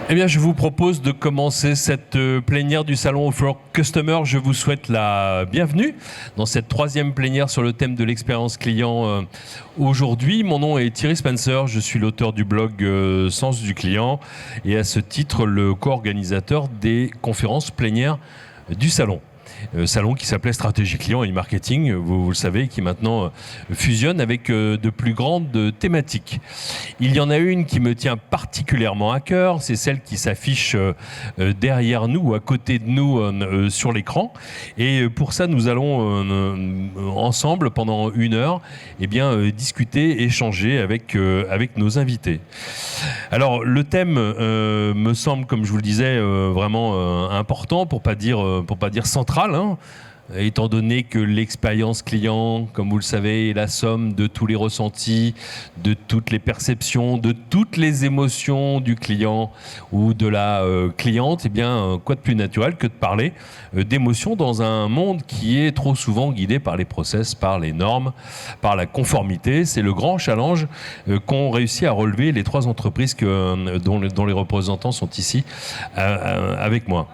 Eh bien, je vous propose de commencer cette plénière du salon For Customer. Je vous souhaite la bienvenue dans cette troisième plénière sur le thème de l'expérience client aujourd'hui. Mon nom est Thierry Spencer, je suis l'auteur du blog Sens du client et à ce titre le co-organisateur des conférences plénières du salon. Salon qui s'appelait Stratégie Client et Marketing, vous le savez, qui maintenant fusionne avec de plus grandes thématiques. Il y en a une qui me tient particulièrement à cœur, c'est celle qui s'affiche derrière nous, à côté de nous sur l'écran. Et pour ça, nous allons ensemble, pendant 1 heure, discuter, échanger avec nos invités. Alors, le thème me semble, comme je vous le disais, vraiment important, pour pas dire central, étant donné que l'expérience client, comme vous le savez, est la somme de tous les ressentis, de toutes les perceptions, de toutes les émotions du client ou de la cliente. Eh bien, quoi de plus naturel que de parler d'émotions dans un monde qui est trop souvent guidé par les process, par les normes, par la conformité. C'est le grand challenge qu'ont réussi à relever les 3 entreprises dont les représentants sont ici avec moi.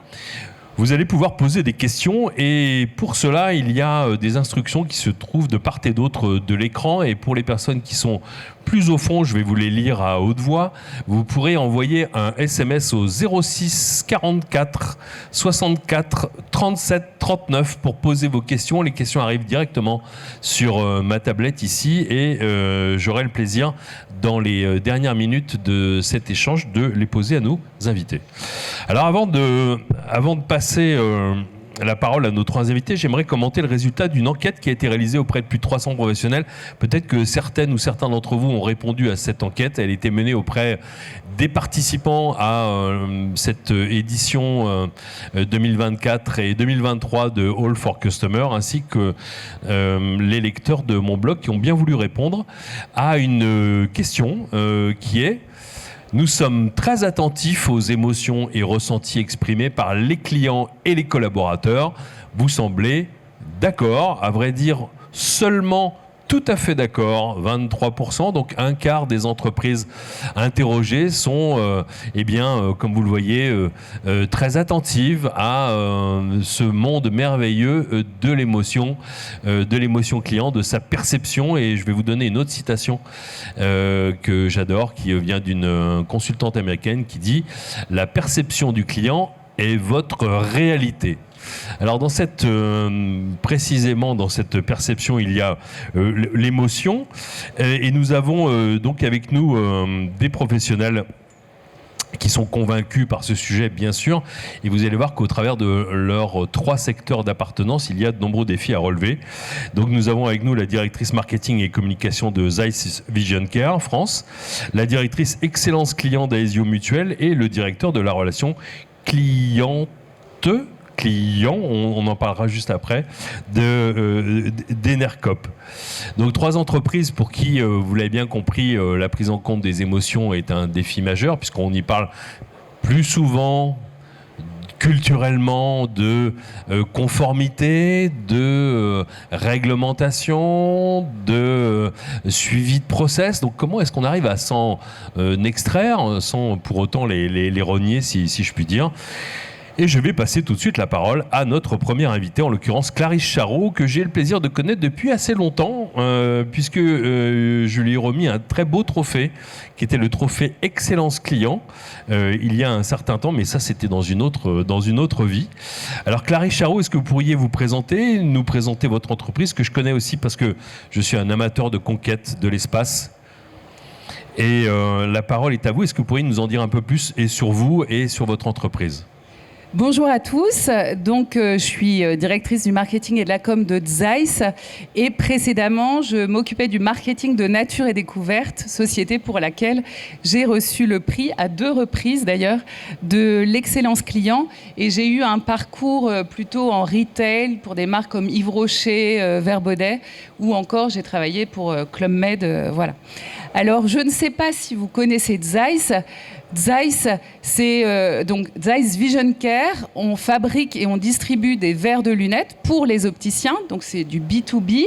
Vous allez pouvoir poser des questions et pour cela, il y a des instructions qui se trouvent de part et d'autre de l'écran. Et pour les personnes qui sont plus au fond, je vais vous les lire à haute voix. Vous pourrez envoyer un SMS au 06 44 64 37 39 pour poser vos questions. Les questions arrivent directement sur ma tablette ici et j'aurai le plaisir, dans les dernières minutes de cet échange, de les poser à nos invités. Alors avant de passer la parole à nos 3 invités, j'aimerais commenter le résultat d'une enquête qui a été réalisée auprès de plus de 300 professionnels. Peut-être que certaines ou certains d'entre vous ont répondu à cette enquête. Elle a été menée auprès des participants à cette édition 2024 et 2023 de All for Customer, ainsi que les lecteurs de mon blog qui ont bien voulu répondre à une question qui est: nous sommes très attentifs aux émotions et ressentis exprimés par les clients et les collaborateurs. Vous semblez d'accord, à vrai dire seulement tout à fait d'accord, 23%, donc 1/4 des entreprises interrogées sont, comme vous le voyez, très attentives à ce monde merveilleux de l'émotion client, de sa perception. Et je vais vous donner une autre citation que j'adore, qui vient d'une consultante américaine qui dit « La perception du client est votre réalité ». Alors précisément dans cette perception, il y a l'émotion et nous avons donc avec nous des professionnels qui sont convaincus par ce sujet, bien sûr, et vous allez voir qu'au travers de leurs 3 secteurs d'appartenance, il y a de nombreux défis à relever. Donc nous avons avec nous la directrice marketing et communication de Zeiss Vision Care France, la directrice excellence client d'Aesio Mutuel et le directeur de la relation client, on en parlera juste après, d'Enercop. Donc 3 entreprises pour qui, vous l'avez bien compris, la prise en compte des émotions est un défi majeur, puisqu'on y parle plus souvent culturellement de conformité, de réglementation, de suivi de process. Donc comment est-ce qu'on arrive à s'en extraire sans pour autant les renier, si je puis dire? Et je vais passer tout de suite la parole à notre première invitée, en l'occurrence Clarisse Charot, que j'ai le plaisir de connaître depuis assez longtemps, puisque je lui ai remis un très beau trophée, qui était le trophée Excellence Client, il y a un certain temps, mais ça c'était dans une autre vie. Alors Clarisse Charot, est-ce que vous pourriez nous présenter votre entreprise, que je connais aussi parce que je suis un amateur de conquête de l'espace? Et la parole est à vous. Est-ce que vous pourriez nous en dire un peu plus et sur vous et sur votre entreprise? Bonjour à tous, donc je suis directrice du marketing et de la com de Zeiss et précédemment je m'occupais du marketing de Nature et Découverte, société pour laquelle j'ai reçu le prix à 2 reprises d'ailleurs de l'excellence client, et j'ai eu un parcours plutôt en retail pour des marques comme Yves Rocher, Vert Baudet, ou encore j'ai travaillé pour Club Med, voilà. Alors, je ne sais pas si vous connaissez Zeiss. Zeiss, c'est donc Zeiss Vision Care. On fabrique et on distribue des verres de lunettes pour les opticiens, donc c'est du B2B.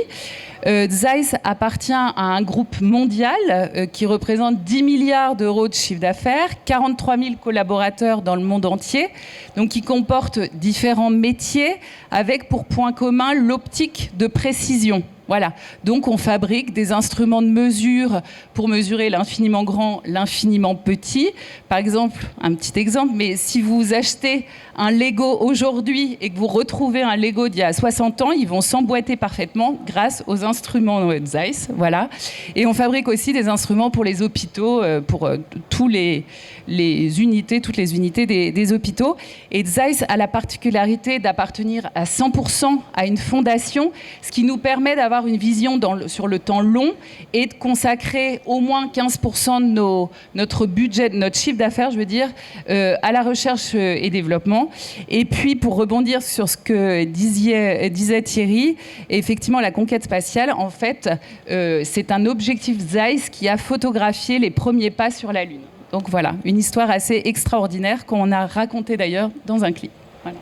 Zeiss appartient à un groupe mondial qui représente 10 milliards d'euros de chiffre d'affaires, 43 000 collaborateurs dans le monde entier, donc qui comporte différents métiers avec pour point commun l'optique de précision. Voilà, donc on fabrique des instruments de mesure pour mesurer l'infiniment grand, l'infiniment petit. Par exemple, un petit exemple, mais si vous achetez un Lego aujourd'hui et que vous retrouvez un Lego d'il y a 60 ans, ils vont s'emboîter parfaitement grâce aux instruments Zeiss. Voilà. Et on fabrique aussi des instruments pour les hôpitaux, pour toutes les unités des hôpitaux. Et Zeiss a la particularité d'appartenir à 100% à une fondation, ce qui nous permet d'avoir une vision sur le temps long et de consacrer au moins 15% de notre budget, de notre chiffre d'affaires, je veux dire, à la recherche et développement. Et puis, pour rebondir sur ce que disait Thierry, effectivement, la conquête spatiale, en fait, c'est un objectif Zeiss qui a photographié les premiers pas sur la Lune. Donc voilà, une histoire assez extraordinaire qu'on a racontée d'ailleurs dans un clip. Voilà.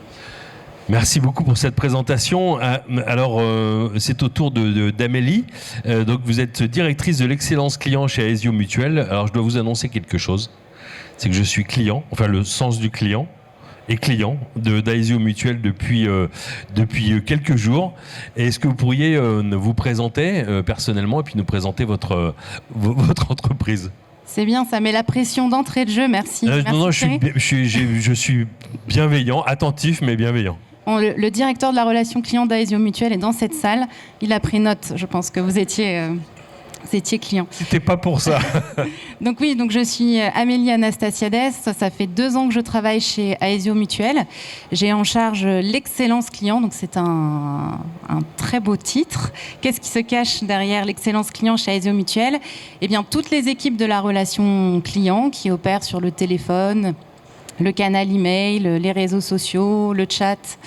Merci beaucoup pour cette présentation. Alors, c'est au tour d'Amélie. Donc, vous êtes directrice de l'excellence client chez Aesio Mutuel. Alors, je dois vous annoncer quelque chose. C'est que je suis client, enfin le sens du client, et client d'Aesio Mutuel depuis quelques jours. Est-ce que vous pourriez vous présenter personnellement et puis nous présenter votre entreprise ? C'est bien, ça met la pression d'entrée de jeu, merci. Non, je suis bienveillant, attentif mais bienveillant. Le directeur de la relation client d'Aesio Mutuel est dans cette salle. Il a pris note, je pense que vous étiez client. C'était pas pour ça. Donc oui, donc je suis Amélie Anastasiades. Ça fait 2 ans que je travaille chez Aesio Mutuel. J'ai en charge l'excellence client, donc c'est un très beau titre. Qu'est-ce qui se cache derrière l'excellence client chez Aesio Mutuel ? Eh bien, toutes les équipes de la relation client qui opèrent sur le téléphone, le canal email, les réseaux sociaux, le chat,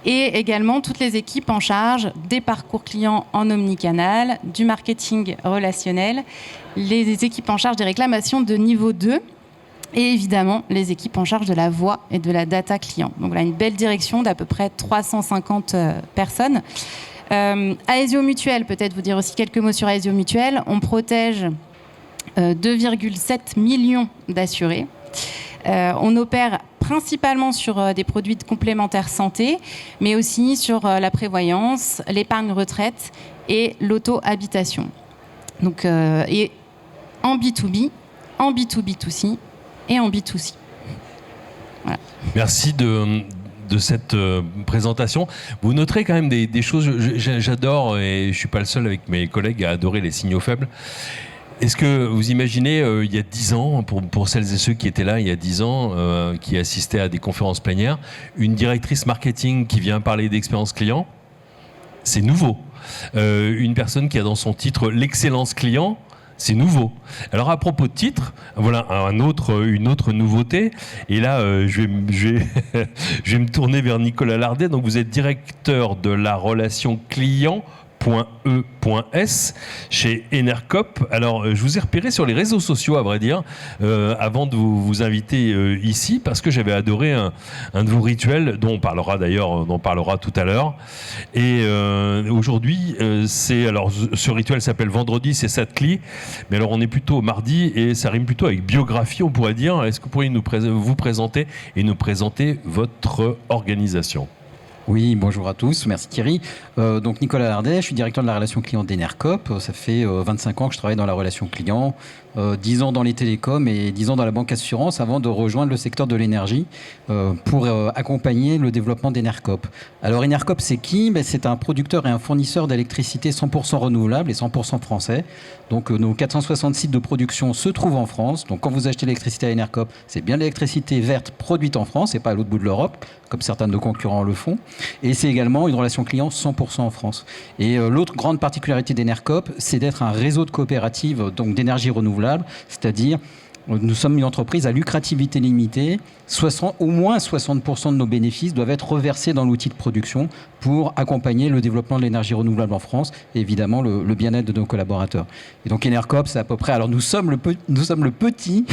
et également toutes les équipes en charge des parcours clients en omnicanal, du marketing relationnel, les équipes en charge des réclamations de niveau 2, et évidemment les équipes en charge de la voix et de la data client. Donc là, une belle direction d'à peu près 350 personnes. Aesio Mutuel, peut-être vous dire aussi quelques mots sur Aesio Mutuel. On protège 2,7 millions d'assurés. On opère principalement sur des produits de complémentaire santé, mais aussi sur la prévoyance, l'épargne retraite et l'auto-habitation. Donc, et en B2B, en B2B2C et en B2C. Voilà. Merci de cette présentation. Vous noterez quand même des choses, j'adore, et je ne suis pas le seul avec mes collègues à adorer les signaux faibles. Est-ce que vous imaginez, il y a 10 ans, pour celles et ceux qui étaient là il y a 10 ans, qui assistaient à des conférences plénières, une directrice marketing qui vient parler d'expérience client, c'est nouveau. Une personne qui a dans son titre l'excellence client, c'est nouveau. Alors à propos de titre, voilà une autre nouveauté. Et là, je vais me tourner vers Nicolas Lardet. Donc vous êtes directeur de la relation client .e.s chez Enercop. Alors, je vous ai repéré sur les réseaux sociaux, à vrai dire, avant de vous inviter ici, parce que j'avais adoré un de vos rituels, dont on parlera tout à l'heure. Et aujourd'hui, ce rituel s'appelle Vendredi, c'est Satcli. Mais alors, on est plutôt mardi et ça rime plutôt avec biographie, on pourrait dire. Est-ce que vous pourriez vous présenter et nous présenter votre organisation ? Oui, bonjour à tous, merci Thierry. Donc Nicolas Lardet, je suis directeur de la relation client d'Enercop. Ça fait 25 ans que je travaille dans la relation client, 10 ans dans les télécoms et 10 ans dans la banque assurance avant de rejoindre le secteur de l'énergie pour accompagner le développement d'Enercop. Alors Enercop, c'est qui ? C'est un producteur et un fournisseur d'électricité 100% renouvelable et 100% français. Donc nos 460 sites de production se trouvent en France. Donc quand vous achetez l'électricité à Enercop, c'est bien l'électricité verte produite en France et pas à l'autre bout de l'Europe, comme certains de nos concurrents le font. Et c'est également une relation client 100% en France. Et l'autre grande particularité d'Enercop, c'est d'être un réseau de coopératives donc d'énergie renouvelable, c'est-à-dire Nous sommes une entreprise à lucrativité limitée. Au moins 60% de nos bénéfices doivent être reversés dans l'outil de production pour accompagner le développement de l'énergie renouvelable en France et évidemment le bien-être de nos collaborateurs. Et donc Enercoop, c'est à peu près... Alors nous sommes le petit,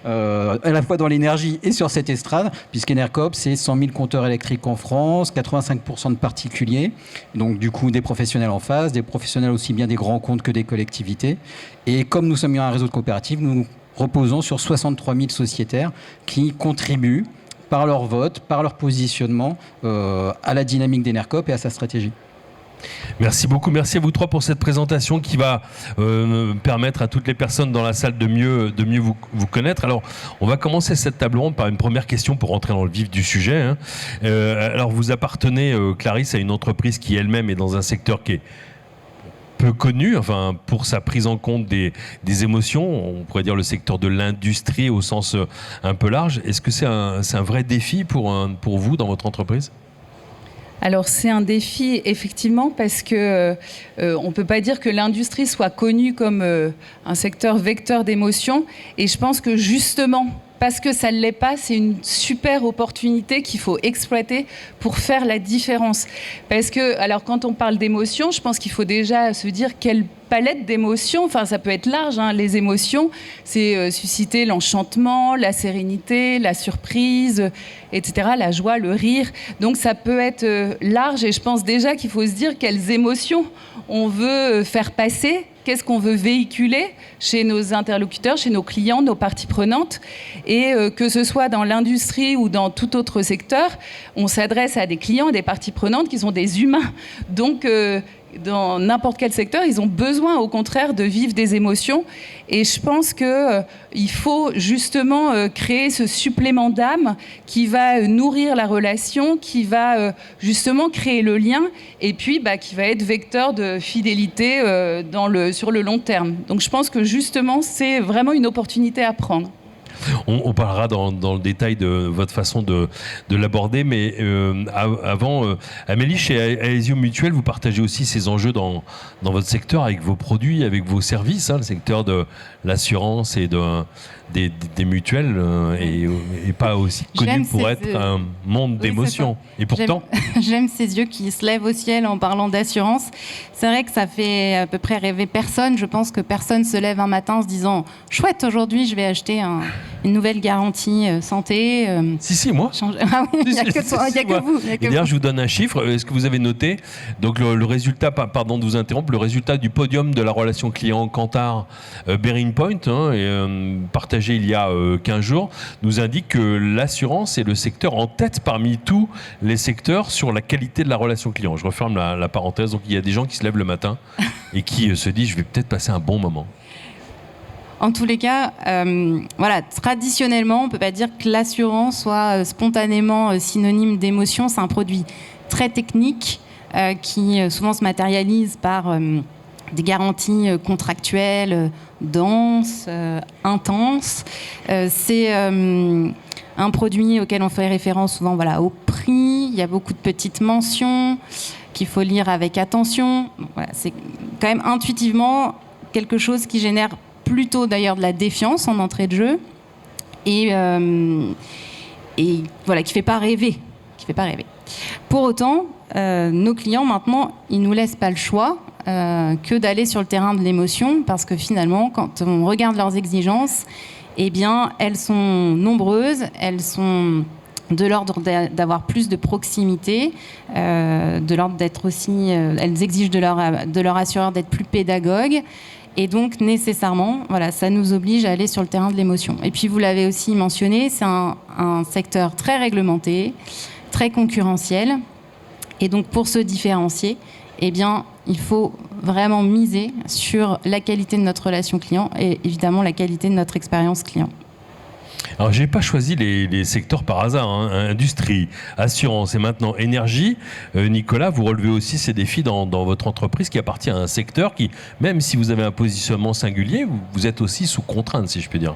à la fois dans l'énergie et sur cette estrade, puisqu'Enercoop, c'est 100 000 compteurs électriques en France, 85% de particuliers, donc du coup des professionnels en face, des professionnels aussi bien des grands comptes que des collectivités. Et comme nous sommes un réseau de coopératives, nous reposons sur 63 000 sociétaires qui contribuent par leur vote, par leur positionnement à la dynamique d'Enercoop et à sa stratégie. Merci beaucoup, merci à vous trois pour cette présentation qui va permettre à toutes les personnes dans la salle de mieux vous connaître. Alors, on va commencer cette table ronde par une première question pour rentrer dans le vif du sujet. Alors, vous appartenez, Clarisse, à une entreprise qui elle-même est dans un secteur qui est peu connu, enfin, pour sa prise en compte des émotions, on pourrait dire le secteur de l'industrie au sens un peu large. Est-ce que c'est un vrai défi pour vous dans votre entreprise ? Alors c'est un défi effectivement parce que on peut pas dire que l'industrie soit connue comme un secteur vecteur d'émotions, et je pense que justement parce que ça ne l'est pas, c'est une super opportunité qu'il faut exploiter pour faire la différence. Parce que, alors quand on parle d'émotions, je pense qu'il faut déjà se dire quelle palette d'émotions, enfin ça peut être large, hein, les émotions, c'est susciter l'enchantement, la sérénité, la surprise, etc., la joie, le rire. Donc ça peut être large, et je pense déjà qu'il faut se dire quelles émotions on veut faire passer, qu'est-ce qu'on veut véhiculer chez nos interlocuteurs, chez nos clients, nos parties prenantes. Et que ce soit dans l'industrie ou dans tout autre secteur, on s'adresse à des clients, des parties prenantes qui sont des humains. Donc, dans n'importe quel secteur, ils ont besoin, au contraire, de vivre des émotions. Et je pense qu'il faut justement créer ce supplément d'âme qui va nourrir la relation, qui va justement créer le lien, et puis qui va être vecteur de fidélité sur le long terme. Donc je pense que justement, c'est vraiment une opportunité à prendre. On parlera dans le détail de votre façon de l'aborder, mais avant, Amélie, chez Aesio Mutuel, vous partagez aussi ces enjeux dans votre secteur avec vos produits, avec vos services, le secteur de l'assurance et des mutuelles et pas aussi connu pour être un monde d'émotions. Et pourtant... J'aime ces yeux qui se lèvent au ciel en parlant d'assurance. C'est vrai que ça fait à peu près rêver personne. Je pense que personne se lève un matin en se disant « Chouette, aujourd'hui, je vais acheter une nouvelle garantie santé. » Si, moi. Ah oui, il n'y a que toi, il n'y a que vous. Et d'ailleurs, je vous donne un chiffre. Est-ce que vous avez noté donc le résultat, pardon de vous interrompre, le résultat du podium de la relation client Kantar Bearing Point, partagé il y a 15 jours, nous indique que l'assurance est le secteur en tête parmi tous les secteurs sur la qualité de la relation client. Je referme la parenthèse. Donc il y a des gens qui se lèvent le matin et qui se disent je vais peut-être passer un bon moment. En tous les cas, traditionnellement, on ne peut pas dire que l'assurance soit spontanément synonyme d'émotion. C'est un produit très technique qui souvent se matérialise par des garanties contractuelles denses, intenses. C'est un produit auquel on fait référence souvent au prix. Il y a beaucoup de petites mentions qu'il faut lire avec attention. Donc, c'est quand même intuitivement quelque chose qui génère plutôt d'ailleurs de la défiance en entrée de jeu et qui fait pas rêver. Pour autant, nos clients maintenant, ils nous laissent pas le choix que d'aller sur le terrain de l'émotion, parce que finalement, quand on regarde leurs exigences, eh bien, elles sont nombreuses, elles sont de l'ordre d'avoir plus de proximité, de l'ordre d'être aussi, elles exigent de leur assureur d'être plus pédagogue. Et donc, nécessairement, ça nous oblige à aller sur le terrain de l'émotion. Et puis, vous l'avez aussi mentionné, c'est un secteur très réglementé, très concurrentiel. Et donc, pour se différencier, eh bien, il faut vraiment miser sur la qualité de notre relation client et évidemment la qualité de notre expérience client. Alors, je n'ai pas choisi les secteurs par hasard, industrie, assurance et maintenant énergie. Nicolas, vous relevez aussi ces défis dans votre entreprise qui appartient à un secteur qui, même si vous avez un positionnement singulier, vous êtes aussi sous contrainte, si je puis dire.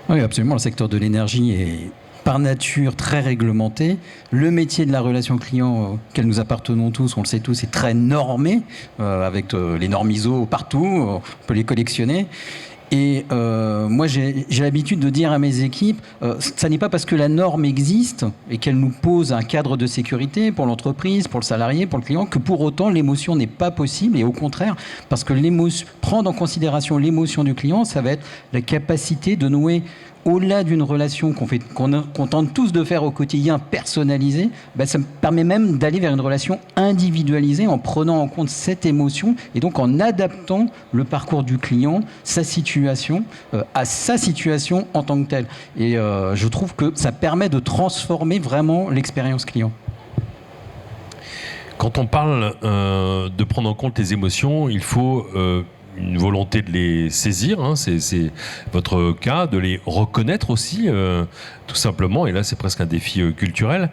Oui, absolument. Le secteur de l'énergie est par nature très réglementé. Le métier de la relation client auquel nous appartenons tous, on le sait tous, est très normé, avec les normes ISO partout, on peut les collectionner. Et moi, j'ai l'habitude de dire à mes équipes, ça n'est pas parce que la norme existe et qu'elle nous pose un cadre de sécurité pour l'entreprise, pour le salarié, pour le client, que pour autant l'émotion n'est pas possible. Et au contraire, parce que prendre en considération l'émotion du client, ça va être la capacité de nouer, au-delà d'une relation qu'on tente tous de faire au quotidien, personnalisée, ça me permet même d'aller vers une relation individualisée en prenant en compte cette émotion et donc en adaptant le parcours du client, sa situation, à sa situation en tant que telle. Et je trouve que ça permet de transformer vraiment l'expérience client. Quand on parle de prendre en compte les émotions, il faut une volonté de les saisir, hein, c'est votre cas, de les reconnaître aussi, tout simplement, et là c'est presque un défi culturel,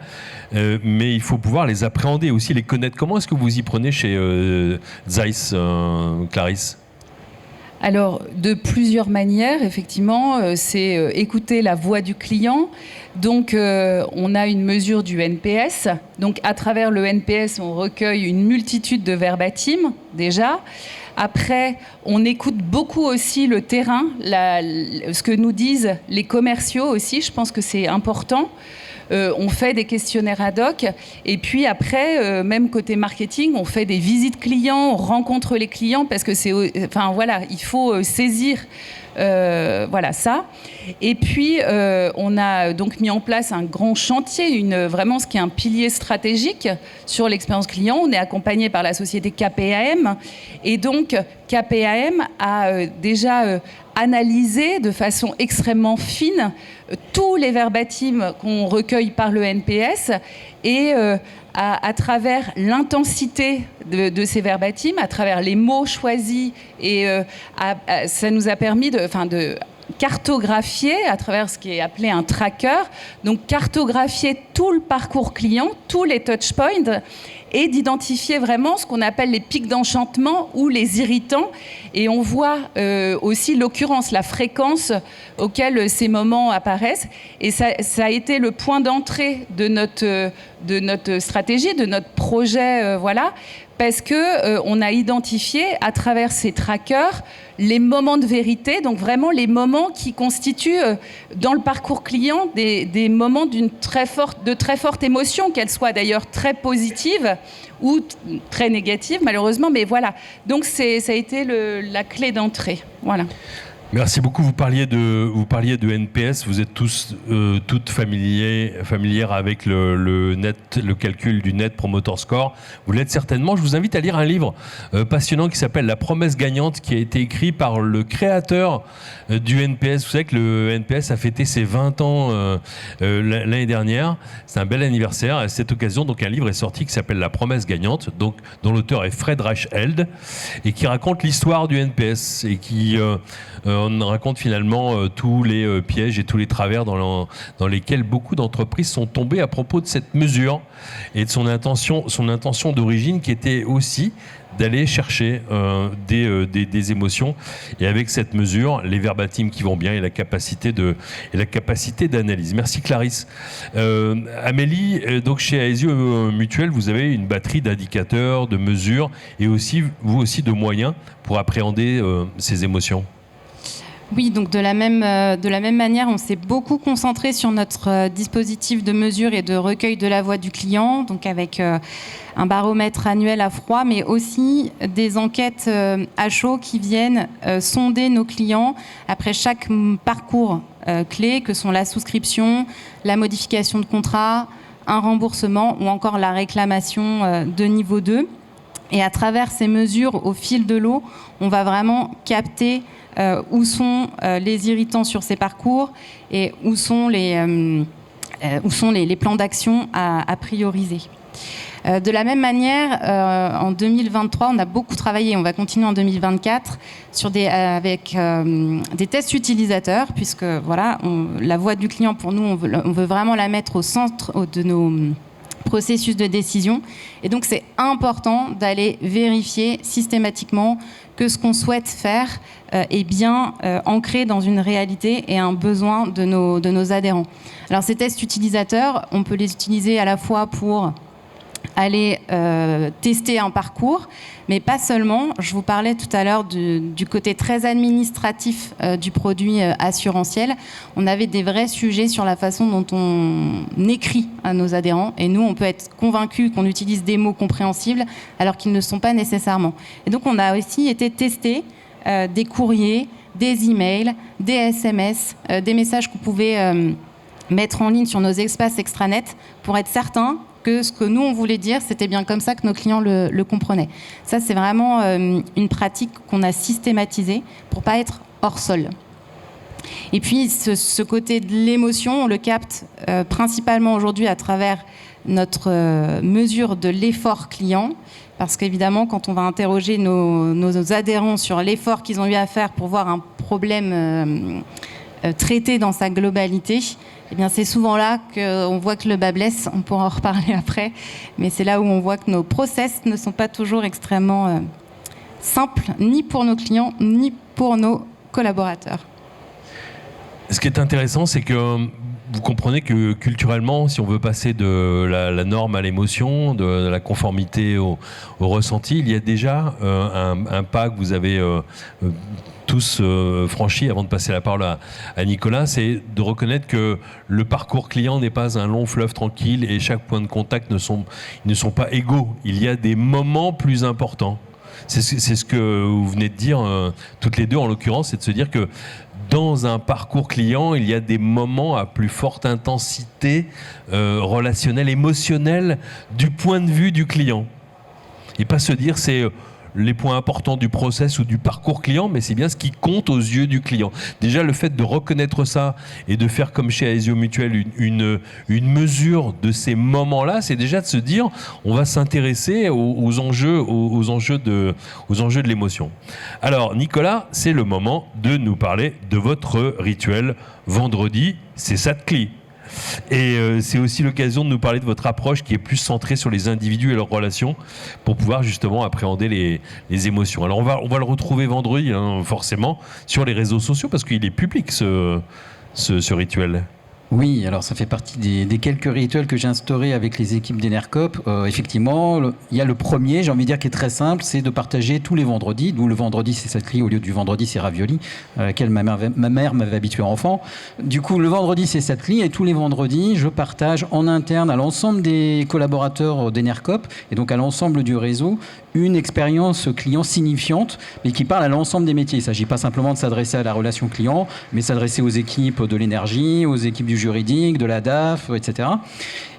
mais il faut pouvoir les appréhender aussi, les connaître. Comment est-ce que vous y prenez chez Zeiss, Clarisse ? Alors, de plusieurs manières, effectivement, c'est écouter la voix du client. Donc, on a une mesure du NPS. Donc, à travers le NPS, on recueille une multitude de verbatim, déjà. Après, on écoute beaucoup aussi le terrain, ce que nous disent les commerciaux aussi. Je pense que c'est important. On fait des questionnaires ad hoc. Et puis après, même côté marketing, on fait des visites clients, on rencontre les clients parce que il faut saisir ça. Et puis, on a donc mis en place un grand chantier, vraiment ce qui est un pilier stratégique sur l'expérience client. On est accompagné par la société KPAM. Et donc, KPAM a déjà analysé de façon extrêmement fine tous les verbatims qu'on recueille par le NPS et à travers l'intensité de ces verbatims, à travers les mots choisis, et ça nous a permis de cartographier à travers ce qui est appelé un tracker, donc cartographier tout le parcours client, tous les touchpoints, et d'identifier vraiment ce qu'on appelle les pics d'enchantement ou les irritants. Et on voit aussi l'occurrence, la fréquence auquel ces moments apparaissent. Et ça a été le point d'entrée de notre stratégie, de notre projet, parce qu'on a identifié à travers ces trackers les moments de vérité, donc vraiment les moments qui constituent dans le parcours client des moments de très forte émotion, qu'elle soit d'ailleurs très positive ou très négative malheureusement, mais voilà. Donc ça a été la clé d'entrée. Voilà. Merci beaucoup. Vous parliez de NPS. Vous êtes toutes familières avec le calcul du Net Promoter Score. Vous l'êtes certainement. Je vous invite à lire un livre passionnant qui s'appelle La promesse gagnante, qui a été écrit par le créateur du NPS. Vous savez que le NPS a fêté ses 20 ans l'année dernière. C'est un bel anniversaire. À cette occasion, donc, un livre est sorti qui s'appelle La promesse gagnante, donc, dont l'auteur est Fred Reichheld, et qui raconte l'histoire du NPS et qui on raconte finalement tous les pièges et tous les travers dans lesquels beaucoup d'entreprises sont tombées à propos de cette mesure et de son intention d'origine, qui était aussi d'aller chercher des émotions, et avec cette mesure, les verbatims qui vont bien et la capacité d'analyse. Merci Clarisse. Amélie, donc chez Aesio Mutuel, vous avez une batterie d'indicateurs, de mesures et aussi, vous aussi, de moyens pour appréhender ces émotions. Oui, donc de la même manière, on s'est beaucoup concentré sur notre dispositif de mesure et de recueil de la voix du client, donc avec un baromètre annuel à froid, mais aussi des enquêtes à chaud qui viennent sonder nos clients après chaque parcours clé, que sont la souscription, la modification de contrat, un remboursement ou encore la réclamation de niveau 2. Et à travers ces mesures, au fil de l'eau, on va vraiment capter où sont les irritants sur ces parcours et où sont les plans d'action à prioriser. De la même manière, en 2023, on a beaucoup travaillé, on va continuer en 2024, avec des tests utilisateurs, puisque voilà, la voix du client, pour nous, on veut vraiment la mettre au centre de nos processus de décision. Et donc, c'est important d'aller vérifier systématiquement que ce qu'on souhaite faire est bien ancré dans une réalité et un besoin de nos adhérents. Alors, ces tests utilisateurs, on peut les utiliser à la fois pour aller tester un parcours, mais pas seulement. Je vous parlais tout à l'heure du côté très administratif du produit assurantiel. On avait des vrais sujets sur la façon dont on écrit à nos adhérents, et nous, on peut être convaincus qu'on utilise des mots compréhensibles alors qu'ils ne sont pas nécessairement. Et donc, on a aussi été tester des courriers, des emails, des SMS, des messages qu'on pouvait mettre en ligne sur nos espaces extranet pour être certain que ce que nous, on voulait dire, c'était bien comme ça que nos clients le comprenaient. Ça, c'est vraiment une pratique qu'on a systématisée pour ne pas être hors sol. Et puis, ce côté de l'émotion, on le capte principalement aujourd'hui à travers notre mesure de l'effort client. Parce qu'évidemment, quand on va interroger nos adhérents sur l'effort qu'ils ont eu à faire pour voir un problème traité dans sa globalité, eh bien, c'est souvent là qu'on voit que le bas blesse. On pourra en reparler après. Mais c'est là où on voit que nos process ne sont pas toujours extrêmement simples, ni pour nos clients, ni pour nos collaborateurs. Ce qui est intéressant, c'est que vous comprenez que culturellement, si on veut passer de la norme à l'émotion, de la conformité au ressenti, il y a déjà un pas que vous avez tous franchi avant de passer la parole à Nicolas, c'est de reconnaître que le parcours client n'est pas un long fleuve tranquille et chaque point de contact ne sont pas égaux. Il y a des moments plus importants. C'est ce que vous venez de dire toutes les deux en l'occurrence, c'est de se dire que dans un parcours client, il y a des moments à plus forte intensité relationnelle, émotionnelle du point de vue du client. Et pas se dire c'est les points importants du process ou du parcours client, mais c'est bien ce qui compte aux yeux du client. Déjà, le fait de reconnaître ça et de faire comme chez Aesio Mutuel une mesure de ces moments-là, c'est déjà de se dire on va s'intéresser aux enjeux de l'émotion. Alors, Nicolas, c'est le moment de nous parler de votre rituel vendredi, c'est Satcli. Et c'est aussi l'occasion de nous parler de votre approche qui est plus centrée sur les individus et leurs relations pour pouvoir justement appréhender les émotions. Alors on va le retrouver vendredi, forcément, sur les réseaux sociaux parce qu'il est public ce rituel. Oui, alors ça fait partie des quelques rituels que j'ai instaurés avec les équipes d'Enercop. Effectivement, il y a le premier, j'ai envie de dire, qui est très simple, c'est de partager tous les vendredis, d'où le vendredi c'est Satcli au lieu du vendredi c'est Ravioli, à laquelle ma mère m'avait habitué enfant. Du coup, le vendredi c'est Satcli et tous les vendredis, je partage en interne à l'ensemble des collaborateurs d'Enercop et donc à l'ensemble du réseau une expérience client signifiante, mais qui parle à l'ensemble des métiers. Il ne s'agit pas simplement de s'adresser à la relation client, mais s'adresser aux équipes de l'énergie, aux équipes du juridique, de la DAF, etc.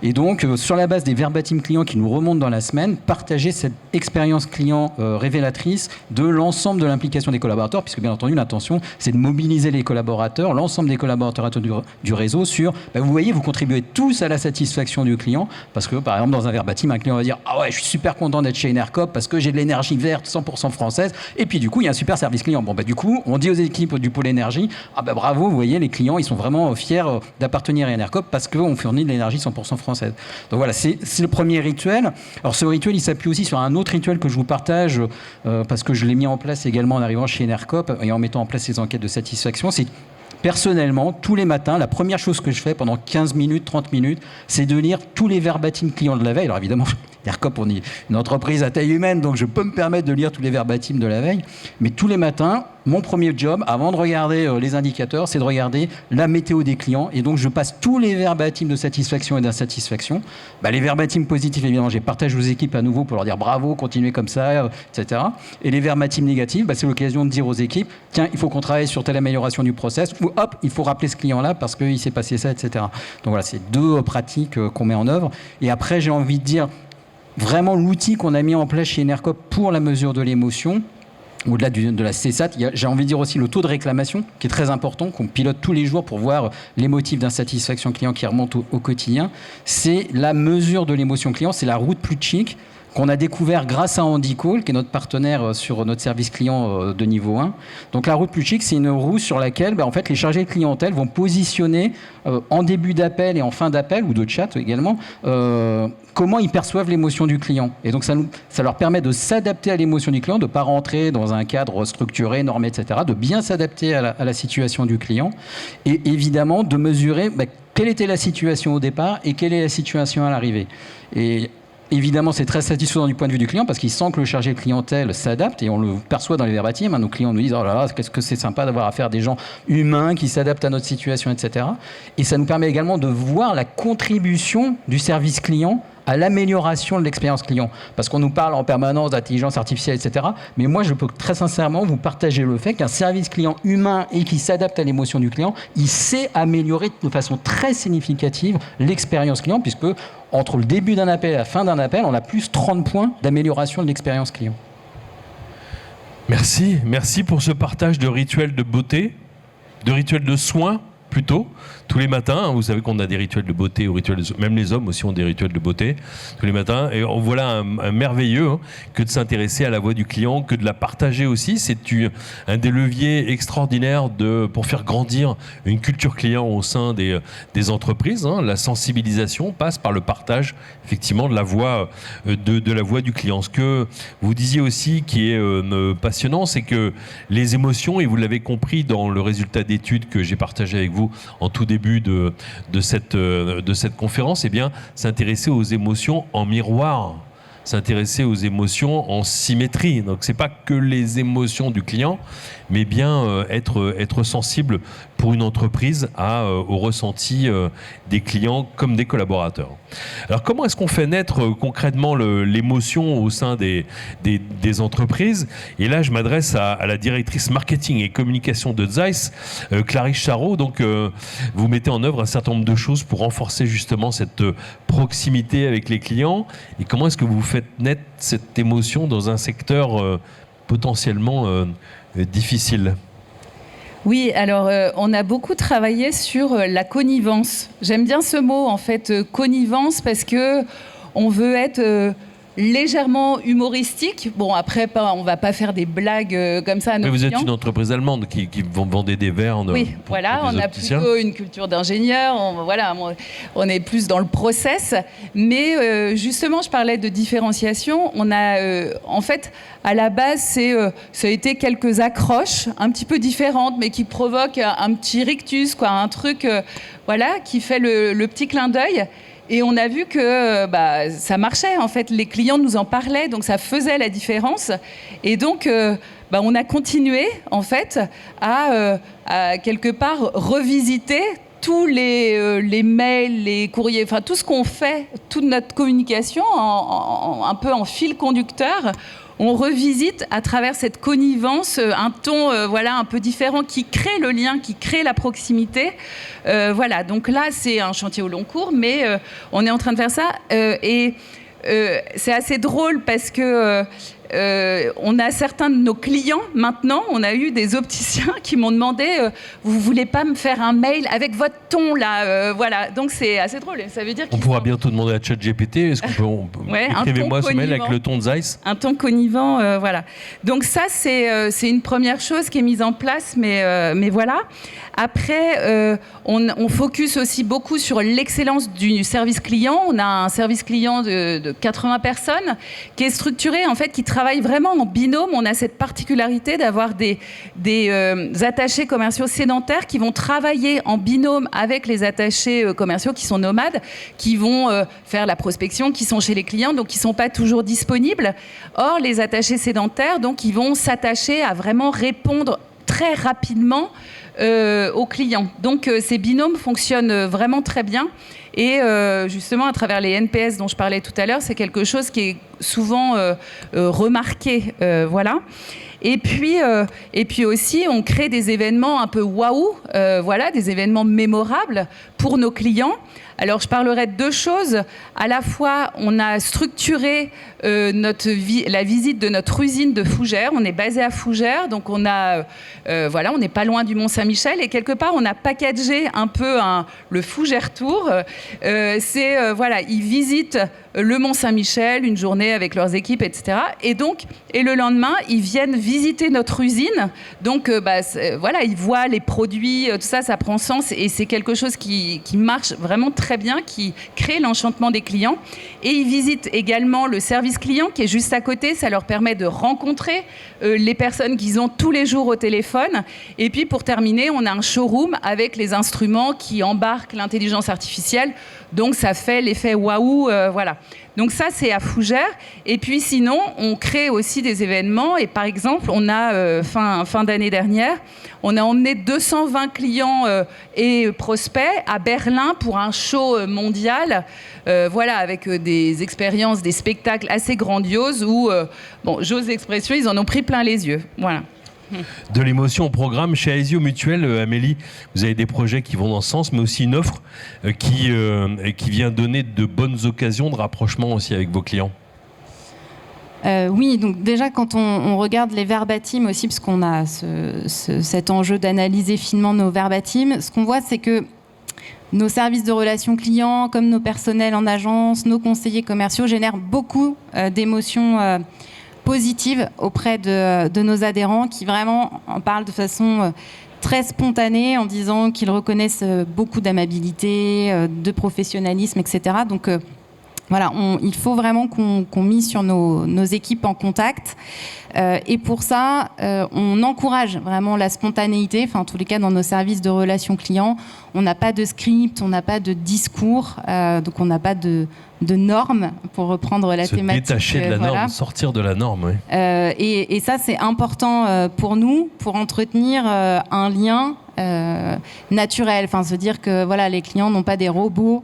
Et donc, sur la base des verbatim clients qui nous remontent dans la semaine, partager cette expérience client révélatrice de l'ensemble de l'implication des collaborateurs, puisque bien entendu, l'intention, c'est de mobiliser les collaborateurs, l'ensemble des collaborateurs du réseau sur, vous voyez, vous contribuez tous à la satisfaction du client, parce que, par exemple, dans un verbatim, un client va dire « Ah ouais, je suis super content d'être chez Enercop parce que j'ai de l'énergie verte 100% française, et puis du coup, il y a un super service client. » Bon, du coup, on dit aux équipes du pôle énergie « Ah bravo, vous voyez, les clients, ils sont vraiment fiers d'appartenir à Enercop parce qu'on fournit de l'énergie 100% française. » Donc voilà, c'est le premier rituel. Alors ce rituel, il s'appuie aussi sur un autre rituel que je vous partage parce que je l'ai mis en place également en arrivant chez Enercop et en mettant en place ces enquêtes de satisfaction. C'est personnellement, tous les matins, la première chose que je fais pendant 15 minutes, 30 minutes, c'est de lire tous les verbatim clients de la veille. Alors évidemment, Enercop, on est une entreprise à taille humaine, donc je peux me permettre de lire tous les verbatim de la veille. Mais tous les matins, mon premier job, avant de regarder les indicateurs, c'est de regarder la météo des clients. Et donc, je passe tous les verbatim de satisfaction et d'insatisfaction. Les verbatim positifs, évidemment, je les partage aux équipes à nouveau pour leur dire bravo, continuez comme ça, etc. Et les verbatim négatifs, c'est l'occasion de dire aux équipes, tiens, il faut qu'on travaille sur telle amélioration du process, ou hop, il faut rappeler ce client-là parce qu'il s'est passé ça, etc. Donc voilà, c'est deux pratiques qu'on met en œuvre. Et après, j'ai envie de dire, vraiment l'outil qu'on a mis en place chez Enercop pour la mesure de l'émotion, au-delà de la CSAT, j'ai envie de dire aussi le taux de réclamation, qui est très important, qu'on pilote tous les jours pour voir les motifs d'insatisfaction client qui remontent au quotidien. C'est la mesure de l'émotion client, c'est la route plus chic qu'on a découvert grâce à Handycall, qui est notre partenaire sur notre service client de niveau 1. Donc la route plus chic, c'est une roue sur laquelle en fait, les chargés de clientèle vont positionner en début d'appel et en fin d'appel, ou de chat également, comment ils perçoivent l'émotion du client. Et donc ça leur permet de s'adapter à l'émotion du client, de ne pas rentrer dans un cadre structuré, normé, etc., de bien s'adapter à la situation du client, et évidemment de mesurer quelle était la situation au départ et quelle est la situation à l'arrivée. Et Évidemment, c'est très satisfaisant du point de vue du client parce qu'il sent que le chargé de clientèle s'adapte et on le perçoit dans les verbatims. Nos clients nous disent « Oh là là, qu'est-ce que c'est sympa d'avoir affaire à des gens humains qui s'adaptent à notre situation, etc. » Et ça nous permet également de voir la contribution du service client à l'amélioration de l'expérience client. Parce qu'on nous parle en permanence d'intelligence artificielle, etc. Mais moi, je peux très sincèrement vous partager le fait qu'un service client humain et qui s'adapte à l'émotion du client, il sait améliorer de façon très significative l'expérience client, puisque entre le début d'un appel et la fin d'un appel, on a plus 30 points d'amélioration de l'expérience client. Merci pour ce partage de rituels de beauté, de rituels de soins plutôt, tous les matins. Vous savez qu'on a des rituels de beauté, même les hommes aussi ont des rituels de beauté tous les matins. Et voilà un merveilleux que de s'intéresser à la voix du client, que de la partager aussi. C'est un des leviers extraordinaires pour faire grandir une culture client au sein des entreprises. La sensibilisation passe par le partage effectivement de la voix de la voix du client. Ce que vous disiez aussi qui est passionnant, c'est que les émotions, et vous l'avez compris dans le résultat d'études que j'ai partagé avec vous en tout début de cette conférence, s'intéresser aux émotions en miroir, s'intéresser aux émotions en symétrie. Donc c'est pas que les émotions du client, mais bien être sensible pour une entreprise au ressenti des clients comme des collaborateurs. Alors comment est-ce qu'on fait naître concrètement l'émotion au sein des entreprises? Et là je m'adresse à la directrice marketing et communication de Zeiss, Clarisse Charot. Donc vous mettez en œuvre un certain nombre de choses pour renforcer justement cette proximité avec les clients. Et comment est-ce que vous faites naître cette émotion dans un secteur potentiellement difficile? Oui, alors on a beaucoup travaillé sur la connivence. J'aime bien ce mot, en fait, connivence, parce que on veut être légèrement humoristique. Bon, après, on ne va pas faire des blagues comme ça à nos clients. Vous êtes une entreprise allemande qui vendait des verres. Oui, voilà, on a plutôt une culture d'ingénieur. On est plus dans le process. Mais justement, je parlais de différenciation. On a, en fait, à la base, ça a été quelques accroches un petit peu différentes, mais qui provoquent un petit rictus, quoi, un truc, qui fait le petit clin d'œil. Et on a vu que ça marchait, en fait. Les clients nous en parlaient, donc ça faisait la différence. Et donc, on a continué, en fait, à quelque part revisiter tous les mails, les courriers, enfin tout ce qu'on fait, toute notre communication, un peu en fil conducteur. On revisite à travers cette connivence un ton un peu différent qui crée le lien, qui crée la proximité. Donc là, c'est un chantier au long cours, mais on est en train de faire ça. C'est assez drôle parce que on a certains de nos clients maintenant, on a eu des opticiens qui m'ont demandé vous voulez pas me faire un mail avec votre ton là, donc c'est assez drôle. Ça veut dire on pourra bientôt demander à ChatGPT, est-ce qu'on peut écrivez-moi ce mail avec le ton de Zeiss. Un ton connivant, Donc ça c'est une première chose qui est mise en place, mais voilà. Après, on focus aussi beaucoup sur l'excellence du service client. On a un service client de 80 personnes qui est structuré, en fait, qui travaille vraiment en binôme. On a cette particularité d'avoir des attachés commerciaux sédentaires qui vont travailler en binôme avec les attachés commerciaux qui sont nomades, qui vont faire la prospection, qui sont chez les clients, donc qui ne sont pas toujours disponibles. Or, les attachés sédentaires, donc, ils vont s'attacher à vraiment répondre très rapidement aux clients. Donc ces binômes fonctionnent vraiment très bien. Et justement, à travers les NPS dont je parlais tout à l'heure, c'est quelque chose qui est souvent remarqué. Et puis aussi, on crée des événements un peu waouh, des événements mémorables pour nos clients. Alors, je parlerai de deux choses. À la fois, on a structuré la visite de notre usine de Fougères. On est basé à Fougères, donc on n'est pas loin du Mont-Saint-Michel. Et quelque part, on a packagé un peu le Fougères Tour. Ils visitent le Mont-Saint-Michel une journée avec leurs équipes, etc. Et le lendemain, ils viennent visiter notre usine. Donc, ils voient les produits, tout ça, ça prend sens. Et c'est quelque chose qui marche vraiment très bien, qui crée l'enchantement des clients. Et ils visitent également le service client qui est juste à côté. Ça leur permet de rencontrer les personnes qu'ils ont tous les jours au téléphone. Et puis, pour terminer, on a un showroom avec les instruments qui embarquent l'intelligence artificielle. Donc, ça fait l'effet waouh, Donc ça, c'est à Fougères. Et puis sinon, on crée aussi des événements. Et par exemple, on a, fin d'année dernière, on a emmené 220 clients et prospects à Berlin pour un show mondial, voilà, avec des expériences, des spectacles assez grandioses où, bon, j'ose l'expression, ils en ont pris plein les yeux. Voilà. De l'émotion au programme chez Aesio Mutuel, Amélie, vous avez des projets qui vont dans ce sens, mais aussi une offre qui vient donner de bonnes occasions de rapprochement aussi avec vos clients. Oui, donc déjà quand on regarde les verbatims aussi, parce qu'on a cet enjeu d'analyser finement nos verbatims, ce qu'on voit, c'est que nos services de relations clients, comme nos personnels en agence, nos conseillers commerciaux génèrent beaucoup d'émotions positives auprès de nos adhérents qui vraiment en parlent de façon très spontanée en disant qu'ils reconnaissent beaucoup d'amabilité, de professionnalisme, etc. Donc voilà, il faut vraiment qu'on mise sur nos équipes en contact. Et pour ça, on encourage vraiment la spontanéité. Enfin, en tous les cas, dans nos services de relations clients, on n'a pas de script, on n'a pas de discours, donc on n'a pas de normes, pour reprendre la thématique. Se détacher de la norme, sortir de la norme, oui. Et ça, c'est important pour nous, pour entretenir un lien naturel. Enfin, se dire que voilà, les clients n'ont pas des robots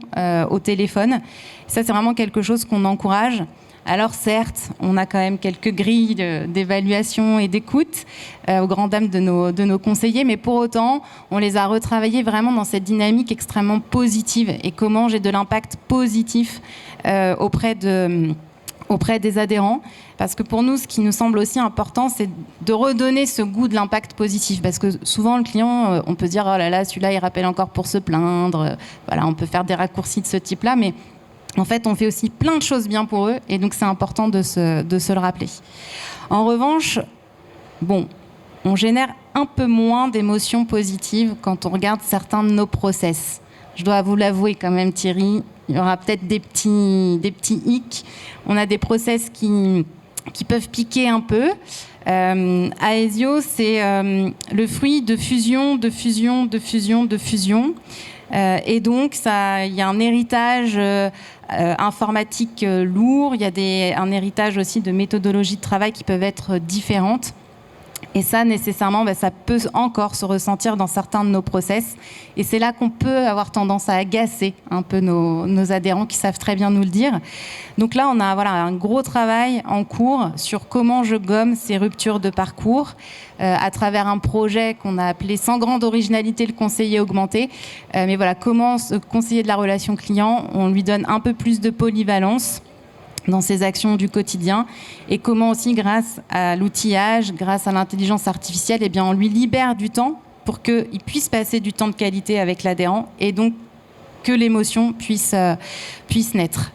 au téléphone. Ça, c'est vraiment quelque chose qu'on encourage. Alors certes, on a quand même quelques grilles d'évaluation et d'écoute aux grandes dames de nos conseillers, mais pour autant, on les a retravaillés vraiment dans cette dynamique extrêmement positive et comment j'ai de l'impact positif auprès des adhérents. Parce que pour nous, ce qui nous semble aussi important, c'est de redonner ce goût de l'impact positif. Parce que souvent, le client, on peut dire « Oh là là, celui-là, il rappelle encore pour se plaindre ». Voilà, on peut faire des raccourcis de ce type-là, mais en fait, on fait aussi plein de choses bien pour eux, et donc c'est important de se le rappeler. En revanche, bon, on génère un peu moins d'émotions positives quand on regarde certains de nos process. Je dois vous l'avouer quand même, Thierry, il y aura peut-être des petits hicks. On a des process qui peuvent piquer un peu. Aesio, c'est le fruit de fusion. Et donc, il y a un héritage informatique lourd, il y a un héritage aussi de méthodologies de travail qui peuvent être différentes. Et ça, nécessairement, ça peut encore se ressentir dans certains de nos process. Et c'est là qu'on peut avoir tendance à agacer un peu nos adhérents qui savent très bien nous le dire. Donc là, on a un gros travail en cours sur comment je gomme ces ruptures de parcours à travers un projet qu'on a appelé « Sans grande originalité, le conseiller augmenté ». Mais voilà, comment ce conseiller de la relation client, on lui donne un peu plus de polyvalence dans ses actions du quotidien, et comment aussi, grâce à l'outillage, grâce à l'intelligence artificielle, eh bien, on lui libère du temps pour qu'il puisse passer du temps de qualité avec l'adhérent, et donc que l'émotion puisse naître.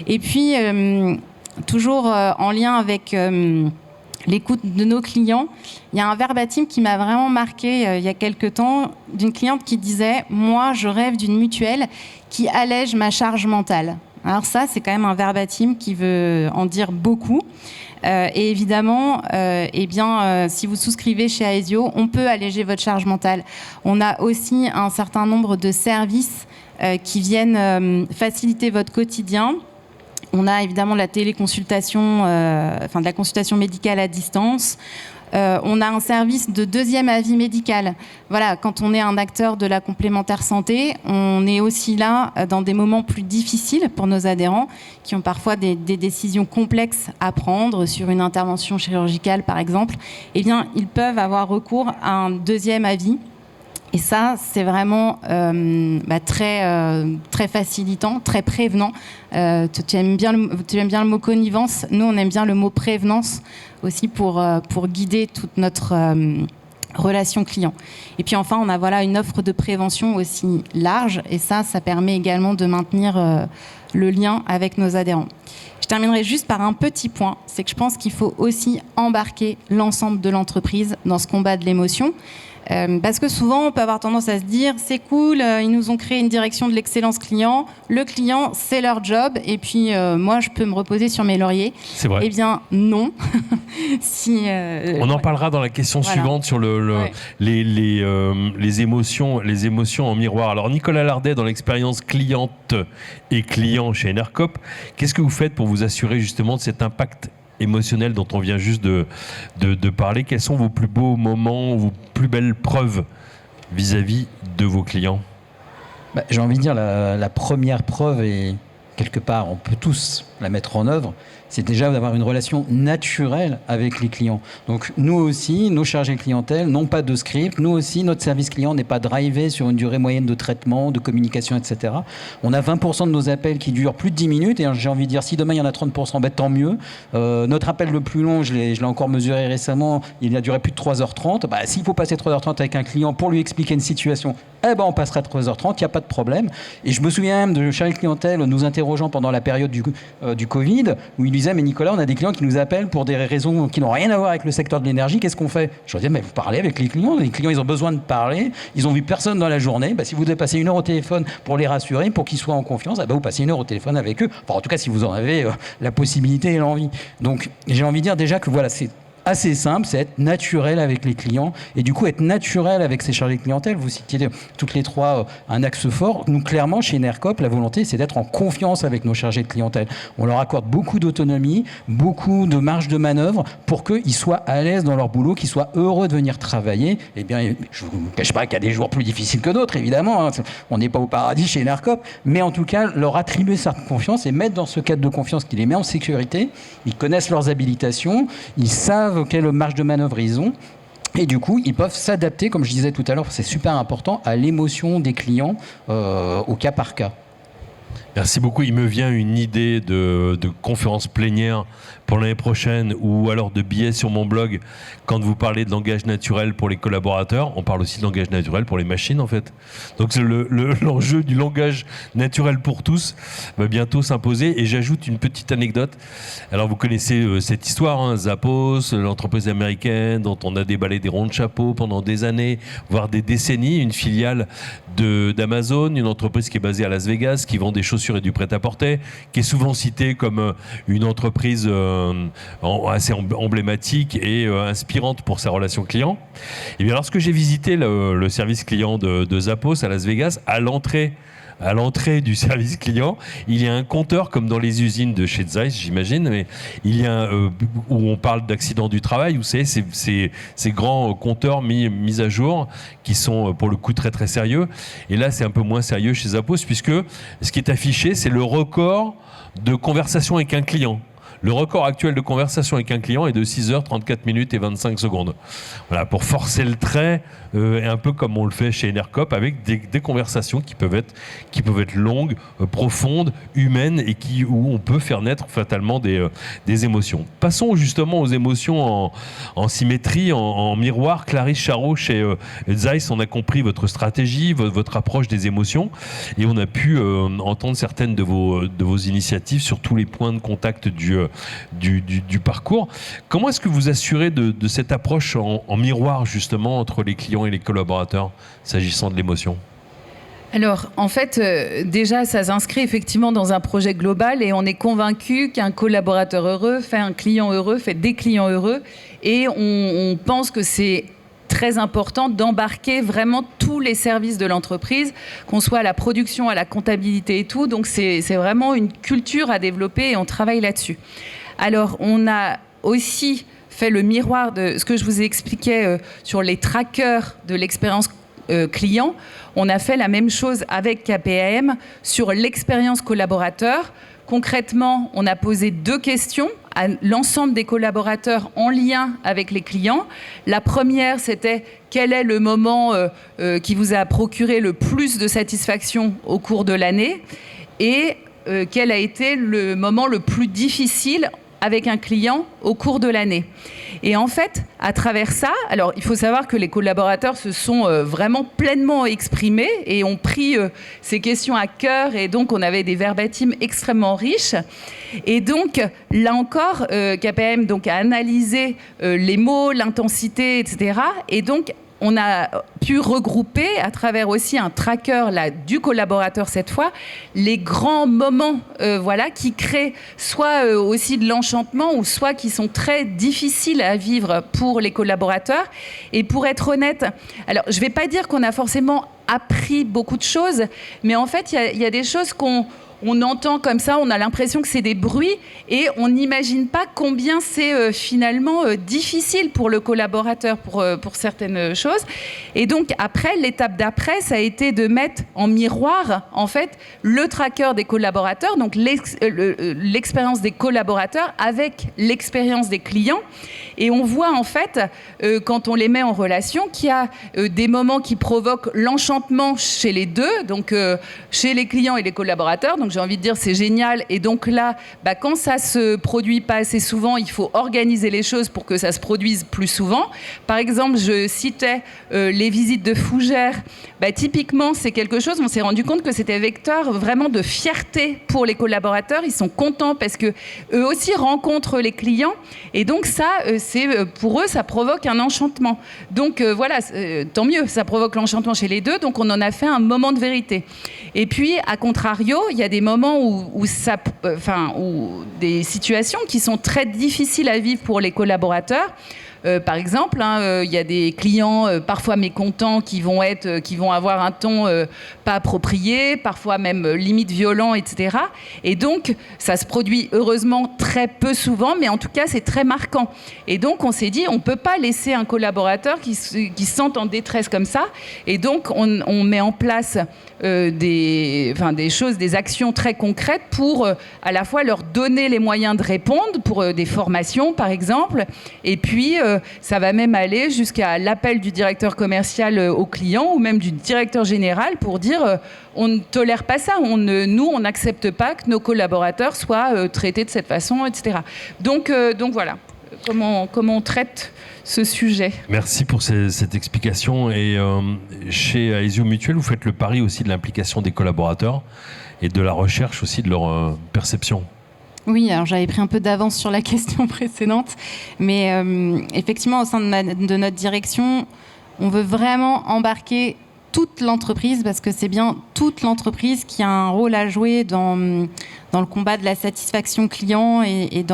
Et puis, toujours en lien avec l'écoute de nos clients, il y a un verbatim qui m'a vraiment marqué il y a quelques temps, d'une cliente qui disait « Moi, je rêve d'une mutuelle qui allège ma charge mentale ». Alors ça, c'est quand même un verbatim qui veut en dire beaucoup. Et évidemment, si vous souscrivez chez Aesio, on peut alléger votre charge mentale. On a aussi un certain nombre de services qui viennent faciliter votre quotidien. On a évidemment la téléconsultation, de la consultation médicale à distance. On a un service de deuxième avis médical. Voilà, quand on est un acteur de la complémentaire santé, on est aussi là dans des moments plus difficiles pour nos adhérents qui ont parfois des décisions complexes à prendre sur une intervention chirurgicale, par exemple. Eh bien, ils peuvent avoir recours à un deuxième avis. Et ça, c'est vraiment très facilitant, très prévenant. Tu aimes bien le mot connivence. Nous, on aime bien le mot prévenance aussi pour guider toute notre relation client. Et puis enfin, on a une offre de prévention aussi large. Et ça permet également de maintenir le lien avec nos adhérents. Je terminerai juste par un petit point. C'est que je pense qu'il faut aussi embarquer l'ensemble de l'entreprise dans ce combat de l'émotion. Parce que souvent, on peut avoir tendance à se dire, c'est cool, ils nous ont créé une direction de l'excellence client, le client, c'est leur job, et puis moi, je peux me reposer sur mes lauriers. C'est vrai. Eh bien, non. On en parlera dans la question suivante sur les émotions en miroir. Alors, Nicolas Lardet, dans l'expérience cliente et client chez Enercop, qu'est-ce que vous faites pour vous assurer justement de cet impact émotionnel dont on vient juste de parler? Quels sont vos plus beaux moments, vos plus belles preuves vis-à-vis de vos clients? J'ai envie de dire la première preuve, et quelque part on peut tous la mettre en œuvre, c'est déjà d'avoir une relation naturelle avec les clients. Donc nous aussi, nos chargés de clientèle n'ont pas de script. Nous aussi, notre service client n'est pas drivé sur une durée moyenne de traitement, de communication, etc. On a 20% de nos appels qui durent plus de 10 minutes. Et j'ai envie de dire, si demain il y en a 30%, tant mieux. Notre appel le plus long, je l'ai encore mesuré récemment, il a duré plus de 3h30. S'il faut passer 3h30 avec un client pour lui expliquer une situation, on passera 3h30, il n'y a pas de problème. Et je me souviens même de chargés de clientèle nous interrogeant pendant la période du Covid, où il disait, mais Nicolas, on a des clients qui nous appellent pour des raisons qui n'ont rien à voir avec le secteur de l'énergie, qu'est-ce qu'on fait? Je leur disais, mais vous parlez avec les clients, ils ont besoin de parler, ils n'ont vu personne dans la journée, si vous devez passer 1 heure au téléphone pour les rassurer, pour qu'ils soient en confiance, vous passez 1 heure au téléphone avec eux, en tout cas si vous en avez la possibilité et l'envie. Donc j'ai envie de dire déjà que voilà, c'est assez simple, c'est être naturel avec les clients et du coup être naturel avec ses chargés de clientèle. Vous citiez toutes les trois un axe fort. Nous, clairement, chez Enercop, la volonté, c'est d'être en confiance avec nos chargés de clientèle. On leur accorde beaucoup d'autonomie, beaucoup de marge de manœuvre pour qu'ils soient à l'aise dans leur boulot, qu'ils soient heureux de venir travailler. Eh bien, je ne vous cache pas qu'il y a des jours plus difficiles que d'autres, évidemment. On n'est pas au paradis chez Enercop, mais en tout cas, leur attribuer cette confiance et mettre dans ce cadre de confiance qui les met en sécurité. Ils connaissent leurs habilitations, ils savent quelle marge de manœuvre ils ont. Et du coup, ils peuvent s'adapter, comme je disais tout à l'heure, c'est super important, à l'émotion des clients au cas par cas. Merci beaucoup. Il me vient une idée de conférence plénière pour l'année prochaine ou alors de billets sur mon blog. Quand vous parlez de langage naturel pour les collaborateurs, on parle aussi de langage naturel pour les machines en fait. Donc l'enjeu du langage naturel pour tous va bientôt s'imposer. Et j'ajoute une petite anecdote. Alors vous connaissez cette histoire, Zappos, l'entreprise américaine dont on a déballé des ronds de chapeau pendant des années, voire des décennies, une filiale d'Amazon, une entreprise qui est basée à Las Vegas, qui vend des chaussures et du prêt-à-porter, qui est souvent citée comme une entreprise assez emblématique et inspirante pour sa relation client. Et bien lorsque j'ai visité le service client de Zappos à Las Vegas, à l'entrée du service client, il y a un compteur comme dans les usines de chez Zeiss, j'imagine, mais il y a où on parle d'accidents du travail, vous savez, ces grands compteurs mis à jour qui sont pour le coup très très sérieux. Et là, c'est un peu moins sérieux chez Zappos puisque ce qui est affiché, c'est le record de conversation avec un client. Le record actuel de conversation avec un client est de 6h34 minutes et 25 secondes. Voilà, pour forcer le trait, un peu comme on le fait chez Enercop, avec des conversations qui peuvent être longues, profondes, humaines, et où on peut faire naître fatalement des émotions. Passons justement aux émotions en symétrie, en miroir. Clarisse Charot, chez Zeiss, on a compris votre stratégie, votre approche des émotions, et on a pu entendre certaines de vos initiatives sur tous les points de contact du parcours. Comment est-ce que vous assurez de cette approche en miroir justement entre les clients et les collaborateurs s'agissant de l'émotion? Alors, en fait, déjà, ça s'inscrit effectivement dans un projet global et on est convaincu qu'un collaborateur heureux fait un client heureux, fait des clients heureux, et on pense que c'est très important d'embarquer vraiment tous les services de l'entreprise, qu'on soit à la production, à la comptabilité et tout. Donc c'est vraiment une culture à développer et on travaille là-dessus. Alors on a aussi fait le miroir de ce que je vous ai expliqué sur les trackers de l'expérience client. On a fait la même chose avec KPAM sur l'expérience collaborateur. Concrètement, on a posé 2 questions à l'ensemble des collaborateurs en lien avec les clients. La première, c'était quel est le moment qui vous a procuré le plus de satisfaction au cours de l'année et quel a été le moment le plus difficile avec un client au cours de l'année. Et en fait, à travers ça, alors il faut savoir que les collaborateurs se sont vraiment pleinement exprimés et ont pris ces questions à cœur, et donc on avait des verbatims extrêmement riches. Et donc, là encore, KPM donc, a analysé les mots, l'intensité, etc. Et donc, on a pu regrouper à travers aussi un tracker là, du collaborateur cette fois, les grands moments qui créent soit aussi de l'enchantement ou soit qui sont très difficiles à vivre pour les collaborateurs. Et pour être honnête, alors je ne vais pas dire qu'on a forcément appris beaucoup de choses, mais en fait il y a des choses on entend comme ça, on a l'impression que c'est des bruits et on n'imagine pas combien c'est finalement difficile pour le collaborateur pour certaines choses. Et donc après, l'étape d'après, ça a été de mettre en miroir en fait le tracker des collaborateurs, donc l'expérience des collaborateurs avec l'expérience des clients. Et on voit en fait, quand on les met en relation, qu'il y a des moments qui provoquent l'enchantement chez les deux, donc chez les clients et les collaborateurs. Donc j'ai envie de dire c'est génial. Et donc là, quand ça se produit pas assez souvent, il faut organiser les choses pour que ça se produise plus souvent. Par exemple, je citais les visites de fougères. Typiquement, c'est quelque chose, on s'est rendu compte que c'était vecteur vraiment de fierté pour les collaborateurs. Ils sont contents parce que eux aussi rencontrent les clients. Et donc ça, pour eux, ça provoque un enchantement. Donc voilà, tant mieux, ça provoque l'enchantement chez les deux. Donc on en a fait un moment de vérité. Et puis, à contrario, il y a des moments où des situations qui sont très difficiles à vivre pour les collaborateurs. Par exemple, il y a des clients parfois mécontents qui vont avoir un ton pas approprié, parfois même limite violent, etc. Et donc, ça se produit heureusement très peu souvent, mais en tout cas, c'est très marquant. Et donc, on s'est dit, on ne peut pas laisser un collaborateur qui se sente en détresse comme ça. Et donc, on met en place des choses, des actions très concrètes pour à la fois leur donner les moyens de répondre, pour des formations, par exemple, et puis ça va même aller jusqu'à l'appel du directeur commercial au client ou même du directeur général pour dire on ne tolère pas ça, nous on n'accepte pas que nos collaborateurs soient traités de cette façon, etc. Donc voilà, comment on traite ce sujet. Merci pour cette explication. Et chez Aesio Mutuel, vous faites le pari aussi de l'implication des collaborateurs et de la recherche aussi de leur perception. Oui, alors j'avais pris un peu d'avance sur la question précédente, mais effectivement, au sein de notre direction, on veut vraiment embarquer toute l'entreprise, parce que c'est bien toute l'entreprise qui a un rôle à jouer dans le combat de la satisfaction client, et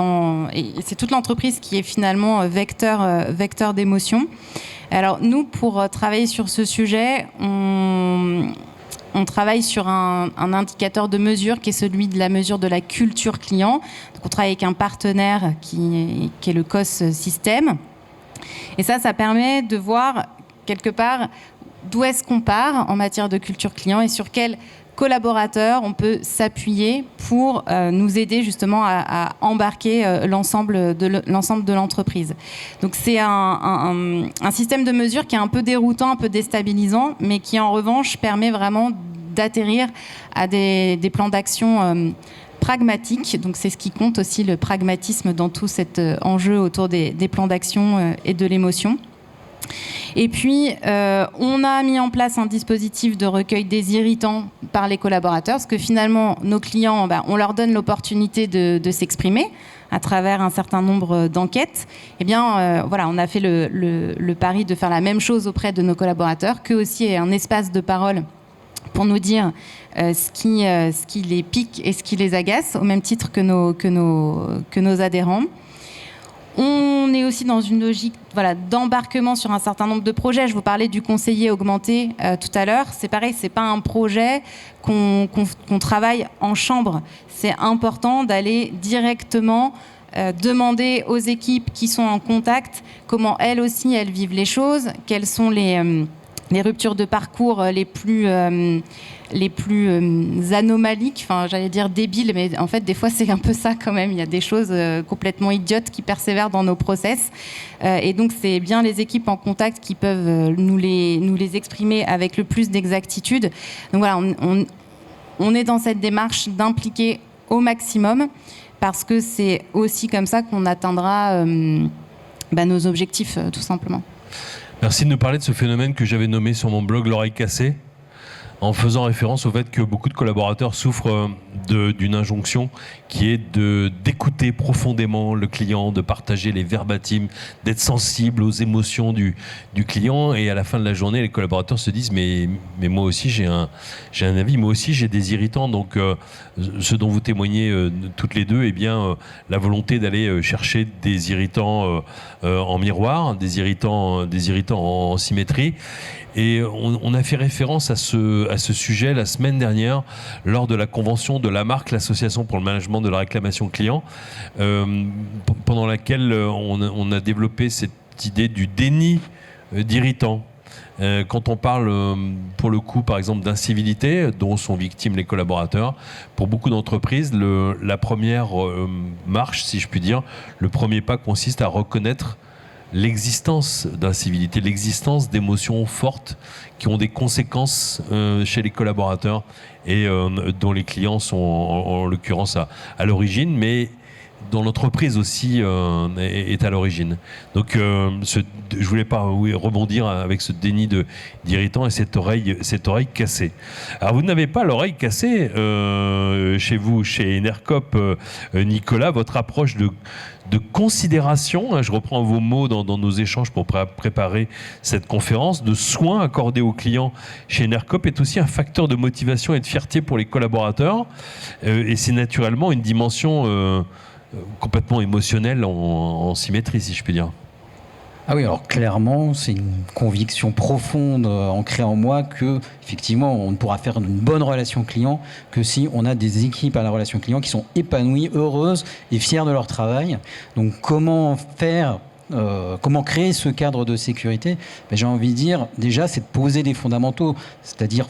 c'est toute l'entreprise qui est finalement vecteur d'émotion. Alors nous, pour travailler sur ce sujet, on travaille sur un indicateur de mesure qui est celui de la mesure de la culture client. Donc on travaille avec un partenaire qui est le COS System. Et ça permet de voir quelque part d'où est-ce qu'on part en matière de culture client et sur quel collaborateur on peut s'appuyer pour nous aider justement à embarquer l'ensemble de l'entreprise. Donc c'est un système de mesure qui est un peu déroutant, un peu déstabilisant, mais qui en revanche permet vraiment d'atterrir à des plans d'action pragmatiques. Donc c'est ce qui compte aussi, le pragmatisme dans tout cet enjeu autour des plans d'action et de l'émotion. Et puis, on a mis en place un dispositif de recueil des irritants par les collaborateurs, parce que finalement, nos clients, on leur donne l'opportunité de s'exprimer à travers un certain nombre d'enquêtes. Eh bien, on a fait le pari de faire la même chose auprès de nos collaborateurs, qu'eux aussi aient un espace de parole pour nous dire ce qui les pique et ce qui les agace, au même titre que nos adhérents. On est aussi dans une logique d'embarquement sur un certain nombre de projets. Je vous parlais du conseiller augmenté tout à l'heure. C'est pareil, c'est pas un projet qu'on travaille en chambre. C'est important d'aller directement demander aux équipes qui sont en contact comment elles aussi elles vivent les choses, quelles sont les ruptures de parcours les plus anomaliques, j'allais dire débiles, mais en fait des fois c'est un peu ça quand même. Il y a des choses complètement idiotes qui persévèrent dans nos process, et donc c'est bien les équipes en contact qui peuvent nous les exprimer avec le plus d'exactitude. Donc voilà, on est dans cette démarche d'impliquer au maximum, parce que c'est aussi comme ça qu'on atteindra nos objectifs, tout simplement. Merci de nous parler de ce phénomène que j'avais nommé sur mon blog l'oreille cassée. en faisant référence au fait que beaucoup de collaborateurs souffrent d'une injonction qui est d'écouter profondément le client, de partager les verbatims, d'être sensible aux émotions du client. Et à la fin de la journée, les collaborateurs se disent mais moi aussi j'ai un avis, moi aussi j'ai des irritants. Donc ce dont vous témoignez toutes les deux, eh bien la volonté d'aller chercher des irritants en miroir, des irritants en symétrie. Et on a fait référence à ce sujet la semaine dernière lors de la convention de la marque, l'Association pour le management de la réclamation client, pendant laquelle on a développé cette idée du déni d'irritants. Quand on parle, pour le coup, par exemple, d'incivilité dont sont victimes les collaborateurs, pour beaucoup d'entreprises, la première marche, si je puis dire, le premier pas consiste à reconnaître l'existence d'incivilité, l'existence d'émotions fortes qui ont des conséquences chez les collaborateurs et dont les clients sont en l'occurrence à l'origine, mais dont l'entreprise aussi est à l'origine. Donc je voulais pas rebondir avec ce déni d'irritant et cette oreille cassée. Alors vous n'avez pas l'oreille cassée chez vous, chez Enercop, Nicolas, votre approche de considération, je reprends vos mots dans nos échanges pour préparer cette conférence, de soins accordés aux clients chez Enercop est aussi un facteur de motivation et de fierté pour les collaborateurs. Et c'est naturellement une dimension complètement émotionnelle en symétrie, si je puis dire. Ah oui, alors clairement, c'est une conviction profonde ancrée en moi que, effectivement, on ne pourra faire une bonne relation client que si on a des équipes à la relation client qui sont épanouies, heureuses et fières de leur travail. Donc, comment faire comment créer ce cadre de sécurité? J'ai envie de dire, déjà, c'est de poser des fondamentaux, c'est-à-dire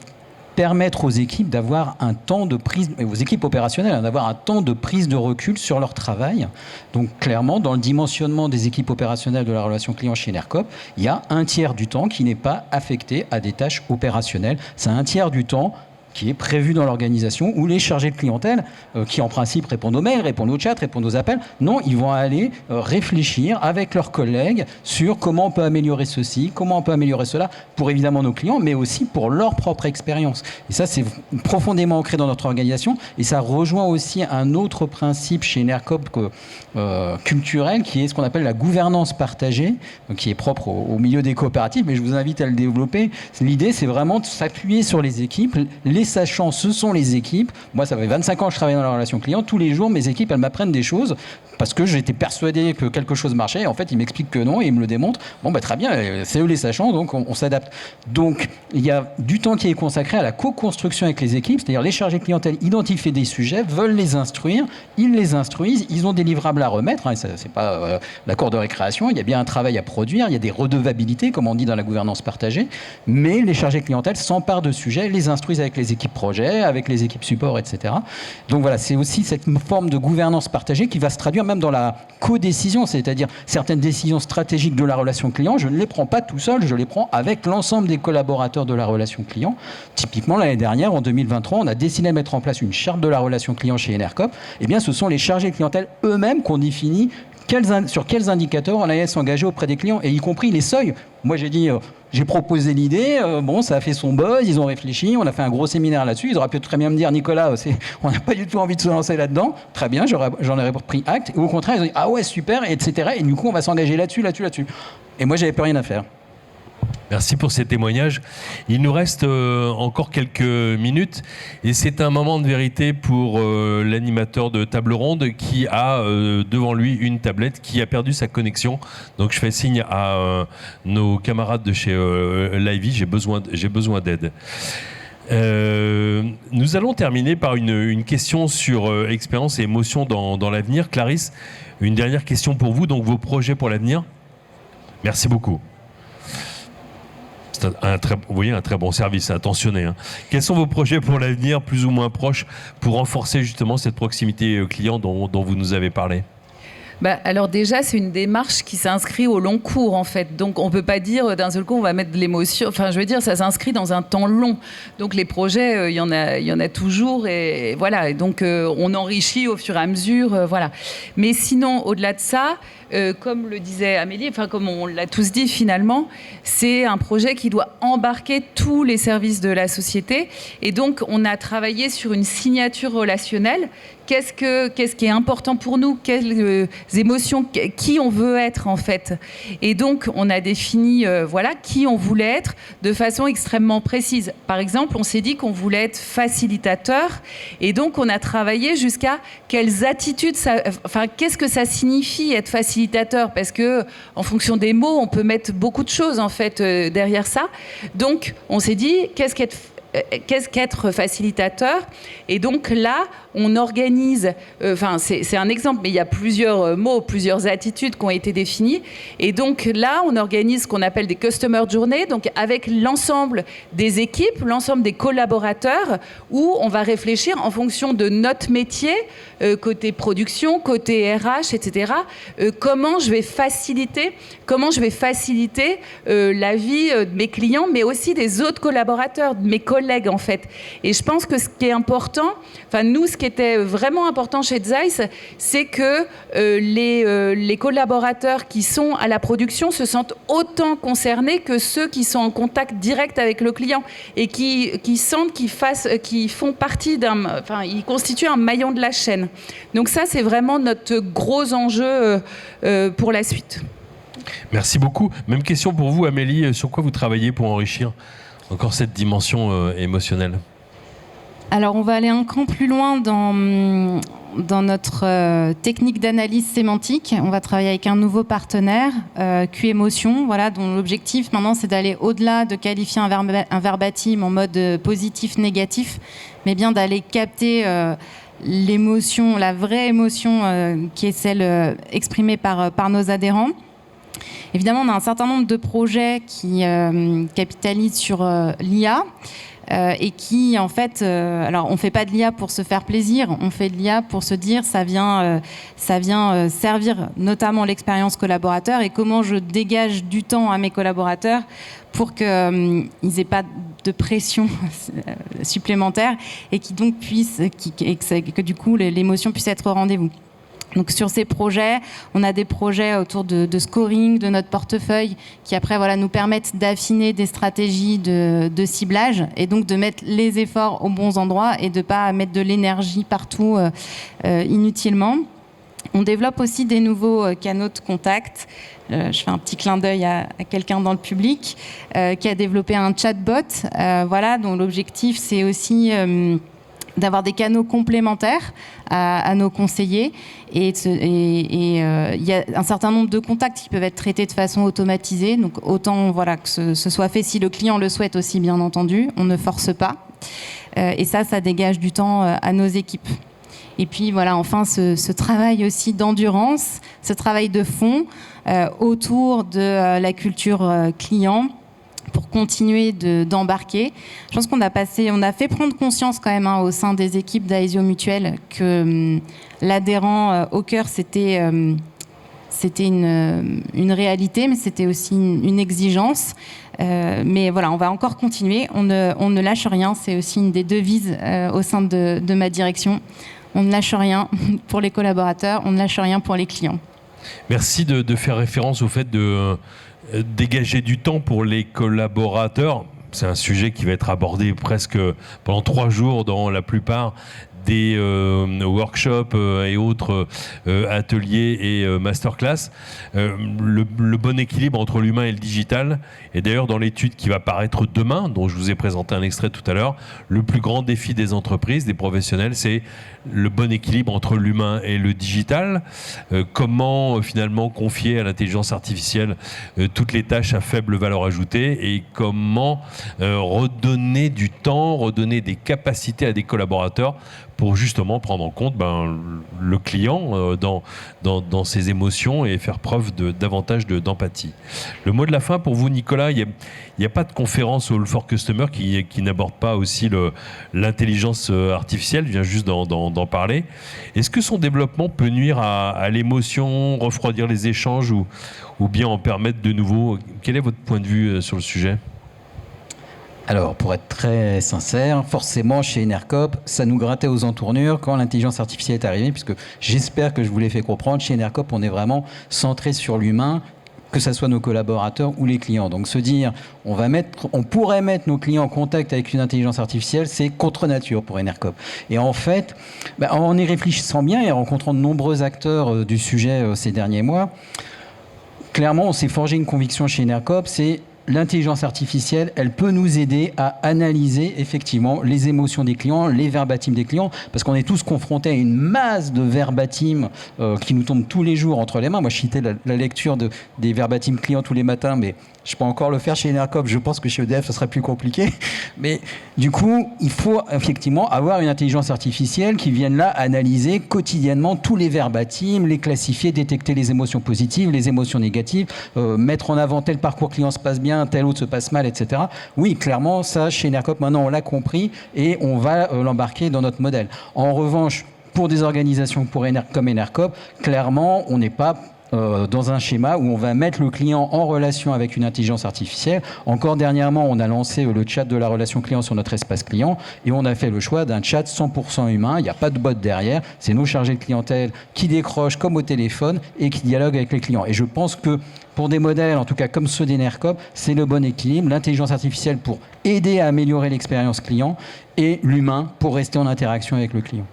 permettre aux équipes d'avoir un temps de prise, aux équipes opérationnelles, d'avoir un temps de prise de recul sur leur travail. Donc clairement, dans le dimensionnement des équipes opérationnelles de la relation client chez Enercop, il y a un tiers du temps qui n'est pas affecté à des tâches opérationnelles. C'est un tiers du temps qui est prévu dans l'organisation, où les chargés de clientèle, qui en principe répondent aux mails, répondent aux chats, répondent aux appels, non, ils vont aller réfléchir avec leurs collègues sur comment on peut améliorer ceci, comment on peut améliorer cela, pour évidemment nos clients, mais aussi pour leur propre expérience. Et ça, c'est profondément ancré dans notre organisation, et ça rejoint aussi un autre principe chez Enercop culturel, qui est ce qu'on appelle la gouvernance partagée, qui est propre au milieu des coopératives, mais je vous invite à le développer. L'idée, c'est vraiment de s'appuyer sur les équipes. Les sachants, ce sont les équipes. Moi, ça fait 25 ans que je travaille dans la relation client. Tous les jours, mes équipes, elles m'apprennent des choses parce que j'étais persuadé que quelque chose marchait. Et en fait, ils m'expliquent que non et ils me le démontrent. Bon, très bien, c'est eux les sachants, donc on s'adapte. Donc, il y a du temps qui est consacré à la co-construction avec les équipes, c'est-à-dire les chargés de clientèle identifient des sujets, veulent les instruire, ils les instruisent, ils ont des livrables à remettre. Hein, c'est pas l'accord de récréation, il y a bien un travail à produire, il y a des redevabilités, comme on dit dans la gouvernance partagée, mais les chargés de clientèle s'emparent de sujets, les instruisent avec les équipes projet, avec les équipes support, etc. Donc voilà, c'est aussi cette forme de gouvernance partagée qui va se traduire même dans la co-décision, c'est-à-dire certaines décisions stratégiques de la relation client, je ne les prends pas tout seul, je les prends avec l'ensemble des collaborateurs de la relation client. Typiquement, l'année dernière, en 2023, on a décidé de mettre en place une charte de la relation client chez Enercop. Eh bien, ce sont les chargés de clientèle eux-mêmes qu'on définit sur quels indicateurs on allait s'engager auprès des clients, et y compris les seuils. Moi, j'ai dit, j'ai proposé l'idée, ça a fait son buzz, ils ont réfléchi, on a fait un gros séminaire là-dessus. Ils auraient pu très bien me dire, Nicolas, on n'a pas du tout envie de se lancer là-dedans. Très bien, j'en aurais pris acte. Et au contraire, ils ont dit, ah ouais, super, etc. Et du coup, on va s'engager là-dessus. Et moi, j'avais plus rien à faire. Merci pour ces témoignages. Il nous reste encore quelques minutes et c'est un moment de vérité pour l'animateur de table ronde qui a devant lui une tablette qui a perdu sa connexion. Donc je fais signe à nos camarades de chez Livy, j'ai besoin d'aide. Nous allons terminer par une question sur expérience et émotion dans l'avenir. Clarisse, une dernière question pour vous, donc vos projets pour l'avenir. Merci beaucoup. Vous voyez, un très bon service, attentionné. Hein. Quels sont vos projets pour l'avenir, plus ou moins proches, pour renforcer justement cette proximité client dont vous nous avez parlé ? Alors déjà, c'est une démarche qui s'inscrit au long cours, en fait. Donc, on ne peut pas dire d'un seul coup, on va mettre de l'émotion. Enfin, je veux dire, ça s'inscrit dans un temps long. Donc, les projets, il y en a toujours. Et voilà. Et donc, on enrichit au fur et à mesure. Voilà. Mais sinon, au-delà de ça, comme le disait Amélie, enfin, comme on l'a tous dit finalement, c'est un projet qui doit embarquer tous les services de la société. Et donc, on a travaillé sur une signature relationnelle. Qu'est-ce qui est important pour nous? Quelles émotions? Qui on veut être, en fait? Et donc, on a défini qui on voulait être de façon extrêmement précise. Par exemple, on s'est dit qu'on voulait être facilitateur. Et donc, on a travaillé jusqu'à quelles attitudes... qu'est-ce que ça signifie être facilitateur? Parce que, en fonction des mots, on peut mettre beaucoup de choses, en fait, derrière ça. Donc, on s'est dit, qu'est-ce qu'être facilitateur? Et donc là, on organise, c'est un exemple, mais il y a plusieurs mots, plusieurs attitudes qui ont été définies. Et donc là, on organise ce qu'on appelle des Customer Journées, donc avec l'ensemble des équipes, l'ensemble des collaborateurs, où on va réfléchir en fonction de notre métier, côté production, côté RH, etc., comment je vais faciliter la vie de mes clients, mais aussi des autres collaborateurs, de mes collègues, en fait. Et je pense que ce qui est important, nous, ce qui était vraiment important chez Zeiss, c'est que les collaborateurs qui sont à la production se sentent autant concernés que ceux qui sont en contact direct avec le client et qui sentent qu'ils font partie ils constituent un maillon de la chaîne. Donc ça, c'est vraiment notre gros enjeu pour la suite. Merci beaucoup. Même question pour vous, Amélie. Sur quoi vous travaillez pour enrichir encore cette dimension émotionnelle? Alors, on va aller un cran plus loin dans notre technique d'analyse sémantique. On va travailler avec un nouveau partenaire, Q-Émotion, dont l'objectif maintenant, c'est d'aller au-delà de qualifier un verbatim en mode positif-négatif, mais bien d'aller capter l'émotion, la vraie émotion qui est celle exprimée par nos adhérents. Évidemment, on a un certain nombre de projets qui capitalisent sur l'IA et qui, en fait, alors on ne fait pas de l'IA pour se faire plaisir, on fait de l'IA pour se dire ça vient servir notamment l'expérience collaborateur et comment je dégage du temps à mes collaborateurs pour qu'ils n'aient pas de pression supplémentaire et qui donc que du coup l'émotion puisse être au rendez-vous. Donc sur ces projets, on a des projets autour de scoring de notre portefeuille qui après nous permettent d'affiner des stratégies de ciblage et donc de mettre les efforts aux bons endroits et de ne pas mettre de l'énergie partout inutilement. On développe aussi des nouveaux canaux de contact. Je fais un petit clin d'œil à quelqu'un dans le public qui a développé un chatbot, dont l'objectif c'est aussi d'avoir des canaux complémentaires à nos conseillers et il y a un certain nombre de contacts qui peuvent être traités de façon automatisée, donc autant que ce soit fait si le client le souhaite aussi, bien entendu, on ne force pas et ça dégage du temps à nos équipes. Et puis enfin ce travail aussi d'endurance, ce travail de fond autour de la culture client pour continuer d'embarquer. Je pense qu'on a fait prendre conscience quand même au sein des équipes d'Aesio Mutuel que l'adhérent au cœur, c'était une réalité, mais c'était aussi une exigence. Mais on va encore continuer. On ne lâche rien. C'est aussi une des devises au sein de ma direction. On ne lâche rien pour les collaborateurs, on ne lâche rien pour les clients. Merci de faire référence au fait de dégager du temps pour les collaborateurs. C'est un sujet qui va être abordé presque pendant 3 jours dans la plupart des workshops et autres ateliers et masterclass. Le bon équilibre entre l'humain et le digital. Et d'ailleurs, dans l'étude qui va paraître demain, dont je vous ai présenté un extrait tout à l'heure, le plus grand défi des entreprises, des professionnels, c'est le bon équilibre entre l'humain et le digital. Comment finalement confier à l'intelligence artificielle toutes les tâches à faible valeur ajoutée et comment redonner du temps, redonner des capacités à des collaborateurs pour justement prendre en compte le client dans ses émotions et faire preuve davantage d'empathie. Le mot de la fin pour vous, Nicolas, il n'y a pas de conférence au All for Customer qui n'aborde pas aussi l'intelligence artificielle, je viens juste d'en parler. Est-ce que son développement peut nuire à l'émotion, refroidir les échanges ou bien en permettre de nouveau? Quel est votre point de vue sur le sujet ? Alors, pour être très sincère, forcément, chez Enercop, ça nous grattait aux entournures quand l'intelligence artificielle est arrivée, puisque j'espère que je vous l'ai fait comprendre, chez Enercop, on est vraiment centré sur l'humain, que ce soit nos collaborateurs ou les clients. Donc, se dire, on pourrait mettre nos clients en contact avec une intelligence artificielle, c'est contre nature pour Enercop. Et en fait, en y réfléchissant bien et en rencontrant de nombreux acteurs du sujet ces derniers mois, clairement, on s'est forgé une conviction chez Enercop, c'est l'intelligence artificielle, elle peut nous aider à analyser effectivement les émotions des clients, les verbatims des clients, parce qu'on est tous confrontés à une masse de verbatims qui nous tombent tous les jours entre les mains. Moi, je citais la lecture des verbatims clients tous les matins, mais je peux encore le faire chez Enercop. Je pense que chez EDF, ce serait plus compliqué. Mais du coup, il faut effectivement avoir une intelligence artificielle qui vienne là analyser quotidiennement tous les verbatims, les classifier, détecter les émotions positives, les émotions négatives, mettre en avant tel parcours client se passe bien, tel autre se passe mal, etc. Oui, clairement, ça, chez Enercop, maintenant, on l'a compris et on va l'embarquer dans notre modèle. En revanche, pour des organisations comme Enercop, clairement, on n'est pas dans un schéma où on va mettre le client en relation avec une intelligence artificielle. Encore dernièrement, on a lancé le chat de la relation client sur notre espace client et on a fait le choix d'un chat 100% humain. Il n'y a pas de bot derrière. C'est nos chargés de clientèle qui décrochent comme au téléphone et qui dialoguent avec les clients. Et je pense que pour des modèles, en tout cas comme ceux d'Enercop, c'est le bon équilibre. L'intelligence artificielle pour aider à améliorer l'expérience client et l'humain pour rester en interaction avec le client.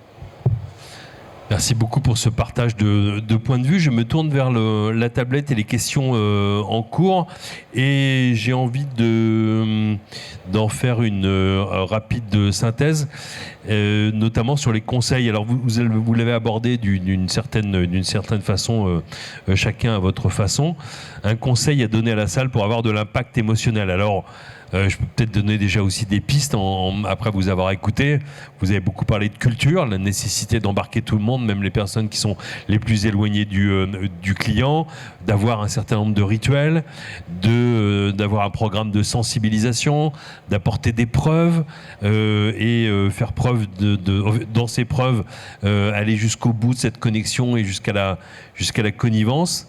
Merci beaucoup pour ce partage de points de vue. Je me tourne vers la tablette et les questions en cours et j'ai envie d'en faire une rapide synthèse, notamment sur les conseils. Alors vous l'avez abordé d'une certaine façon, chacun à votre façon. Un conseil à donner à la salle pour avoir de l'impact émotionnel. Alors, je peux peut-être donner déjà aussi des pistes après vous avoir écouté. Vous avez beaucoup parlé de culture, la nécessité d'embarquer tout le monde, même les personnes qui sont les plus éloignées du client, d'avoir un certain nombre de rituels, d'avoir un programme de sensibilisation, d'apporter des preuves et faire preuve dans ces preuves, aller jusqu'au bout de cette connexion et jusqu'à la connivence.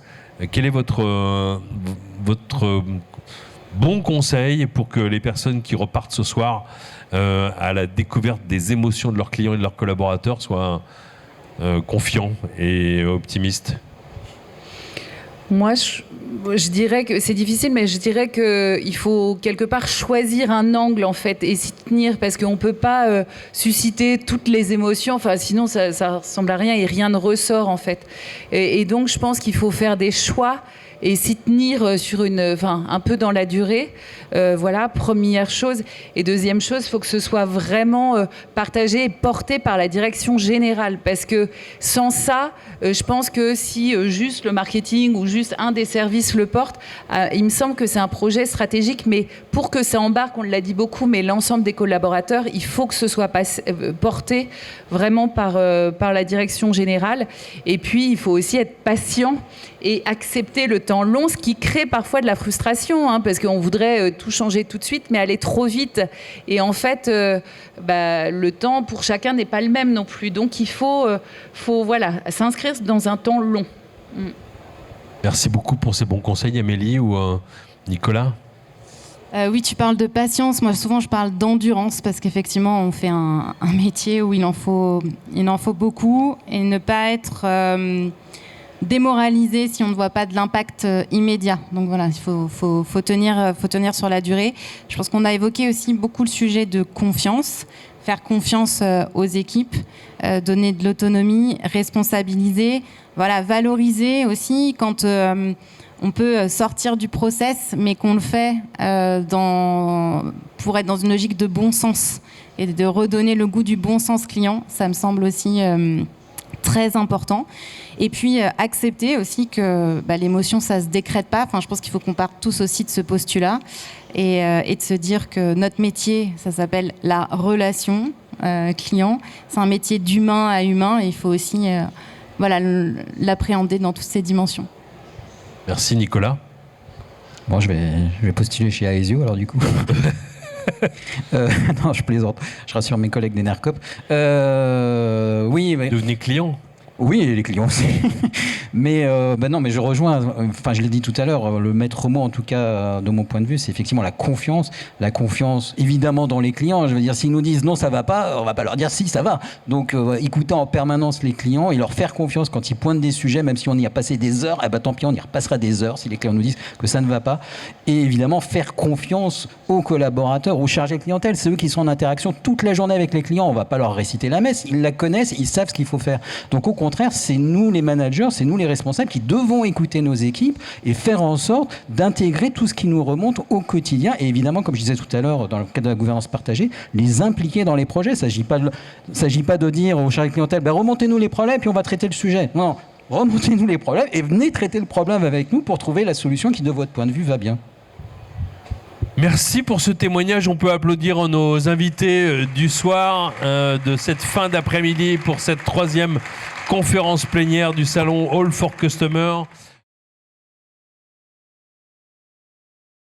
Quel est votre bon conseil pour que les personnes qui repartent ce soir à la découverte des émotions de leurs clients et de leurs collaborateurs soient confiants et optimistes? Moi, je dirais que c'est difficile, mais je dirais qu'il faut quelque part choisir un angle en fait et s'y tenir, parce qu'on ne peut pas susciter toutes les émotions, enfin, sinon ça ressemble à rien et rien ne ressort en fait. Et donc je pense qu'il faut faire des choix et s'y tenir sur un peu dans la durée. Voilà, première chose. Et deuxième chose, il faut que ce soit vraiment partagé et porté par la direction générale. Parce que sans ça, je pense que si juste le marketing ou juste un des services le porte, il me semble que c'est un projet stratégique. Mais pour que ça embarque, on l'a dit beaucoup, mais l'ensemble des collaborateurs, il faut que ce soit porté vraiment par la direction générale. Et puis, il faut aussi être patient et accepter le temps long, ce qui crée parfois de la frustration, parce qu'on voudrait tout changer tout de suite, mais aller trop vite. Et en fait, le temps pour chacun n'est pas le même non plus. Donc il faut s'inscrire dans un temps long. Merci beaucoup pour ces bons conseils, Amélie ou Nicolas. Oui, tu parles de patience. Moi, souvent, je parle d'endurance parce qu'effectivement, on fait un métier où il en faut beaucoup et ne pas être démoralisé si on ne voit pas de l'impact immédiat. Donc voilà, il faut tenir sur la durée. Je pense qu'on a évoqué aussi beaucoup le sujet de confiance, faire confiance aux équipes, donner de l'autonomie, responsabiliser, voilà, valoriser aussi quand on peut sortir du process, mais qu'on le fait pour être dans une logique de bon sens et de redonner le goût du bon sens client. Ça me semble aussi très important. Et puis accepter aussi que l'émotion, ça se décrète pas. Enfin, je pense qu'il faut qu'on parte tous aussi de ce postulat et de se dire que notre métier, ça s'appelle la relation. client. C'est un métier d'humain à humain et il faut aussi l'appréhender dans toutes ses dimensions. Merci Nicolas. Bon, je vais postuler chez Aesio alors du coup. Non, je plaisante. Je rassure mes collègues d'Enercop. Oui, mais... Devenez client. Oui, et les clients aussi. Mais non, mais je rejoins, enfin je l'ai dit tout à l'heure, le maître mot en tout cas de mon point de vue, c'est effectivement la confiance. La confiance évidemment dans les clients. Je veux dire, s'ils nous disent non, ça va pas, on va pas leur dire si, ça va. Donc écouter en permanence les clients et leur faire confiance quand ils pointent des sujets, même si on y a passé des heures, eh ben, tant pis, on y repassera des heures si les clients nous disent que ça ne va pas. Et évidemment, faire confiance aux collaborateurs, aux chargés de clientèle. C'est eux qui sont en interaction toute la journée avec les clients. On va pas leur réciter la messe. Ils la connaissent, ils savent ce qu'il faut faire. Donc au contraire, c'est nous les managers, c'est nous les responsables qui devons écouter nos équipes et faire en sorte d'intégrer tout ce qui nous remonte au quotidien. Et évidemment, comme je disais tout à l'heure, dans le cadre de la gouvernance partagée, les impliquer dans les projets. Il ne s'agit pas de dire aux chargés de clientèle, ben, remontez-nous les problèmes puis on va traiter le sujet. Non, remontez-nous les problèmes et venez traiter le problème avec nous pour trouver la solution qui, de votre point de vue, va bien. Merci pour ce témoignage. On peut applaudir nos invités du soir, de cette fin d'après-midi pour cette 3e conférence plénière du salon All for Customer.